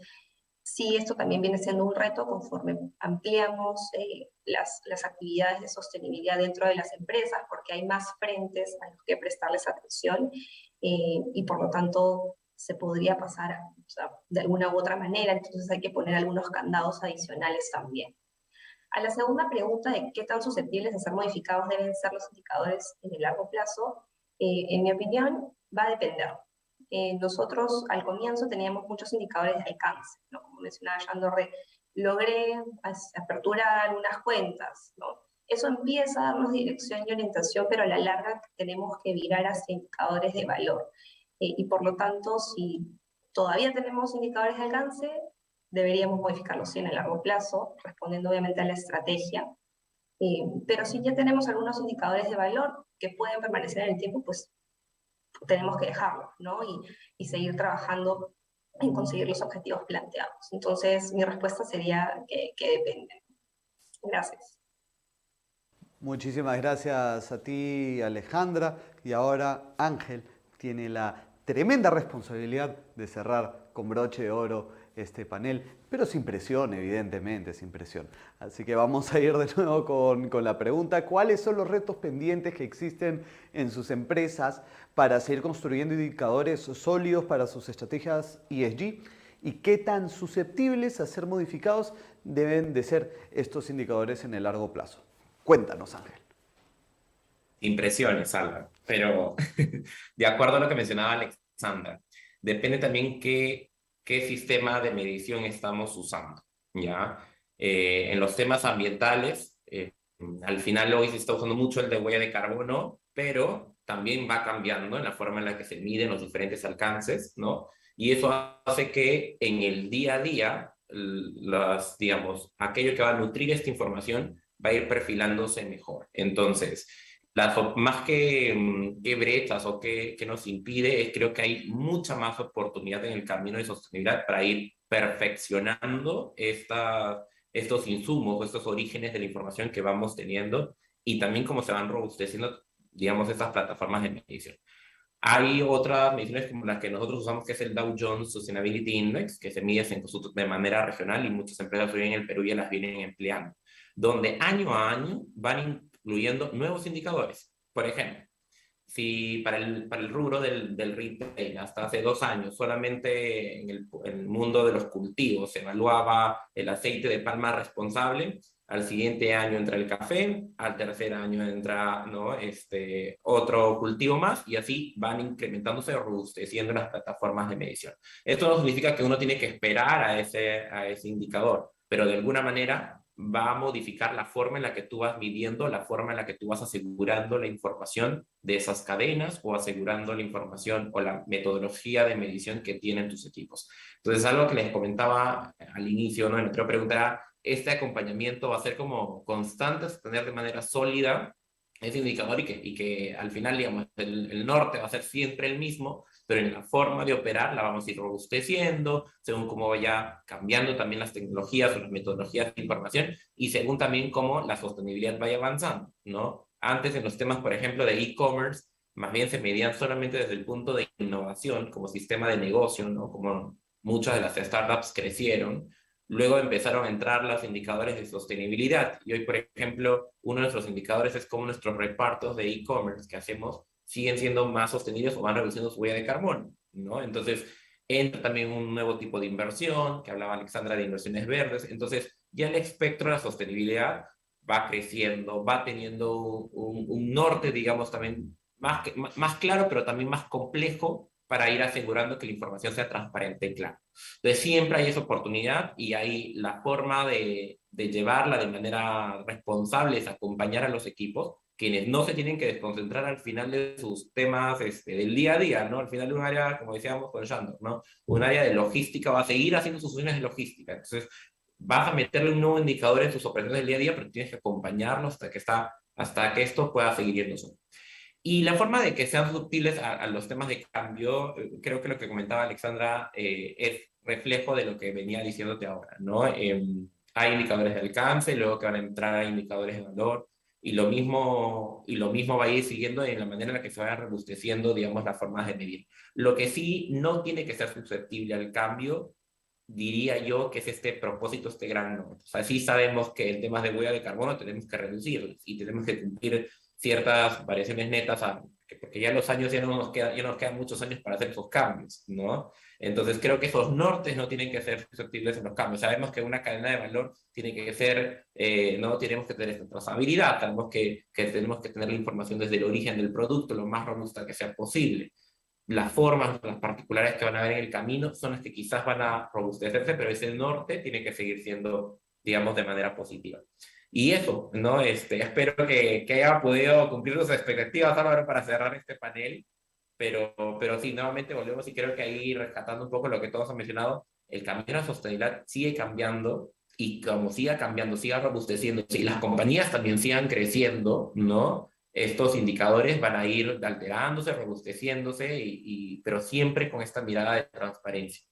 sí, esto también viene siendo un reto conforme ampliamos las actividades de sostenibilidad dentro de las empresas, porque hay más frentes a los que prestarles atención y por lo tanto se podría pasar o sea, de alguna u otra manera, entonces hay que poner algunos candados adicionales también. A la segunda pregunta de qué tan susceptibles de ser modificados deben ser los indicadores en el largo plazo, en mi opinión, va a depender. Nosotros al comienzo teníamos muchos indicadores de alcance, ¿no? Como mencionaba Yandor, logré aperturar unas cuentas, ¿no? Eso empieza a darnos dirección y orientación, pero a la larga tenemos que virar hacia indicadores de valor. Y por lo tanto, si todavía tenemos indicadores de alcance, deberíamos modificarlos sí en el largo plazo, respondiendo obviamente a la estrategia. Pero si ya tenemos algunos indicadores de valor que pueden permanecer en el tiempo, pues tenemos que dejarlo, ¿no? Y seguir trabajando en conseguir los objetivos planteados. Entonces, mi respuesta sería que depende. Gracias. Muchísimas gracias a ti, Alejandra. Y ahora Ángel tiene la tremenda responsabilidad de cerrar con broche de oro este panel, pero sin presión, evidentemente, sin presión. Así que vamos a ir de nuevo con la pregunta: ¿cuáles son los retos pendientes que existen en sus empresas para seguir construyendo indicadores sólidos para sus estrategias ESG? ¿Y qué tan susceptibles a ser modificados deben de ser estos indicadores en el largo plazo? Cuéntanos, Ángel. Impresiones, Álvaro. Pero de acuerdo a lo que mencionaba Alexandra, depende también qué sistema de medición estamos usando, ¿ya? En los temas ambientales, al final hoy se está usando mucho el de huella de carbono, pero también va cambiando en la forma en la que se miden los diferentes alcances, ¿no? Y eso hace que en el día a día, digamos, aquello que va a nutrir esta información va a ir perfilándose mejor. Entonces, más que brechas o que nos impide, creo que hay mucha más oportunidad en el camino de sostenibilidad para ir perfeccionando estos insumos, estos orígenes de la información que vamos teniendo, y también cómo se van robusteciendo, digamos, estas plataformas de medición. Hay otras mediciones como las que nosotros usamos, que es el Dow Jones Sustainability Index, que se mide de manera regional, y muchas empresas hoy en el Perú ya las vienen empleando, donde año a año van incluyendo nuevos indicadores. Por ejemplo, si para el rubro del retail hasta hace 2 años solamente en el mundo de los cultivos se evaluaba el aceite de palma responsable, al siguiente año entra el café, al tercer año entra, ¿no?, otro cultivo más, y así van incrementándose o robusteciendo las plataformas de medición. Esto no significa que uno tiene que esperar a ese indicador, pero de alguna manera va a modificar la forma en la que tú vas midiendo, la forma en la que tú vas asegurando la información de esas cadenas, o asegurando la información o la metodología de medición que tienen tus equipos. Entonces, algo que les comentaba al inicio, ¿no?, en otra pregunta era, este acompañamiento va a ser como constante, tener de manera sólida ese indicador, y que al final, digamos, el norte va a ser siempre el mismo, pero en la forma de operar la vamos a ir robusteciendo, según cómo vaya cambiando también las tecnologías o las metodologías de información, y según también cómo la sostenibilidad vaya avanzando, ¿no? Antes, en los temas, por ejemplo, de e-commerce, más bien se medían solamente desde el punto de innovación como sistema de negocio, ¿no? Como muchas de las startups crecieron. Luego empezaron a entrar los indicadores de sostenibilidad, y hoy, por ejemplo, uno de nuestros indicadores es cómo nuestros repartos de e-commerce que hacemos siguen siendo más sostenibles o van reduciendo su huella de carbono, ¿no? Entonces, entra también un nuevo tipo de inversión, que hablaba Alexandra de inversiones verdes. Entonces, ya el espectro de la sostenibilidad va creciendo, va teniendo un norte, digamos, también más claro, pero también más complejo, para ir asegurando que la información sea transparente y clara. Entonces, siempre hay esa oportunidad, y hay la forma de llevarla de manera responsable, es acompañar a los equipos, quienes no se tienen que desconcentrar al final de sus temas del día a día, ¿no? Al final de un área, como decíamos con Yandor, ¿no?, un área de logística va a seguir haciendo sus funciones de logística. Entonces, vas a meterle un nuevo indicador en sus operaciones del día a día, pero tienes que acompañarlo hasta que esto pueda seguir yendo solo. Y la forma de que sean susceptibles a los temas de cambio, creo que lo que comentaba Alexandra es reflejo de lo que venía diciéndote ahora, ¿no? Hay indicadores de alcance, luego que van a entrar indicadores de valor, y lo mismo va a ir siguiendo en la manera en la que se vayan robusteciendo, digamos, las formas de medir. Lo que sí no tiene que ser susceptible al cambio, diría yo, que es este propósito, este gran norte. O sea, sí sabemos que en temas de huella de carbono tenemos que reducirlos, y tenemos que cumplir ciertas variaciones netas, porque ya los años ya no nos quedan muchos años para hacer esos cambios, ¿no? Entonces creo que esos nortes no tienen que ser susceptibles en los cambios. Sabemos que una cadena de valor tiene que ser, no tenemos que tener esta trazabilidad, tenemos que tener la información desde el origen del producto lo más robusta que sea posible. Las formas, las particulares que van a haber en el camino son las que quizás van a robustecerse, pero ese norte tiene que seguir siendo, digamos, de manera positiva. Y eso, ¿no? Espero que haya podido cumplir sus expectativas, Álvaro, para cerrar este panel, pero sí, nuevamente volvemos y creo que ahí rescatando un poco lo que todos han mencionado, el camino a sostenibilidad sigue cambiando y como siga cambiando, siga robusteciendo, y las compañías también sigan creciendo, ¿no? Estos indicadores van a ir alterándose, robusteciéndose, pero siempre con esta mirada de transparencia.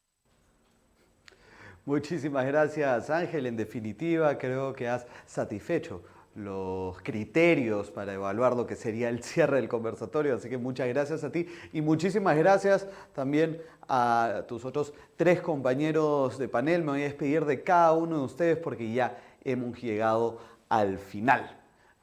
Muchísimas gracias, Ángel. En definitiva, creo que has satisfecho los criterios para evaluar lo que sería el cierre del conversatorio, así que muchas gracias a ti y muchísimas gracias también a tus otros 3 compañeros de panel. Me voy a despedir de cada uno de ustedes porque ya hemos llegado al final.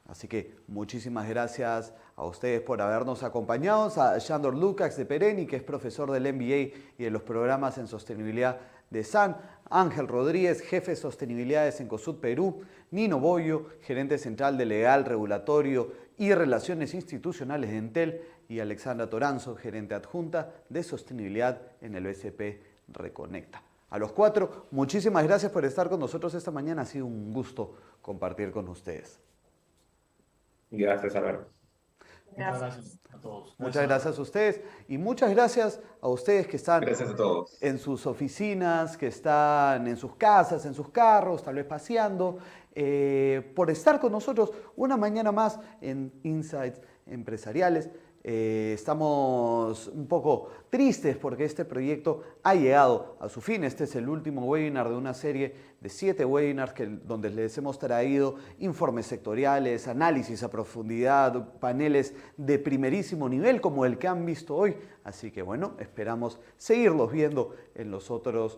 Así que muchísimas gracias a ustedes por habernos acompañado, a Shandor Lukács de Pereni, que es profesor del MBA y de los programas en sostenibilidad de SAN, Ángel Rodríguez, jefe de sostenibilidad de Cencosud Perú, Nino Boyo, gerente central de Legal, Regulatorio y Relaciones Institucionales de Entel, y Alexandra Toranzo, gerente adjunta de sostenibilidad en el BCP Reconecta. A los 4, muchísimas gracias por estar con nosotros esta mañana. Ha sido un gusto compartir con ustedes. Gracias, Álvaro. Muchas gracias a todos. Muchas gracias a ustedes y muchas gracias a ustedes que están Gracias a todos. en sus oficinas, que están en sus casas, en sus carros, tal vez paseando, por estar con nosotros una mañana más en Insights Empresariales. Estamos un poco tristes porque este proyecto ha llegado a su fin. Este es el último webinar de una serie de 7 webinars donde les hemos traído informes sectoriales, análisis a profundidad, paneles de primerísimo nivel como el que han visto hoy. Así que bueno, esperamos seguirlos viendo en los otros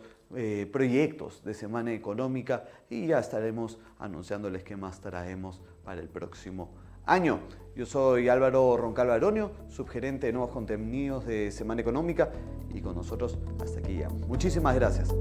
proyectos de Semana Económica y ya estaremos anunciándoles qué más traemos para el próximo año. Yo soy Álvaro Roncal Baronio, subgerente de nuevos contenidos de Semana Económica, y con nosotros hasta aquí ya. Muchísimas gracias.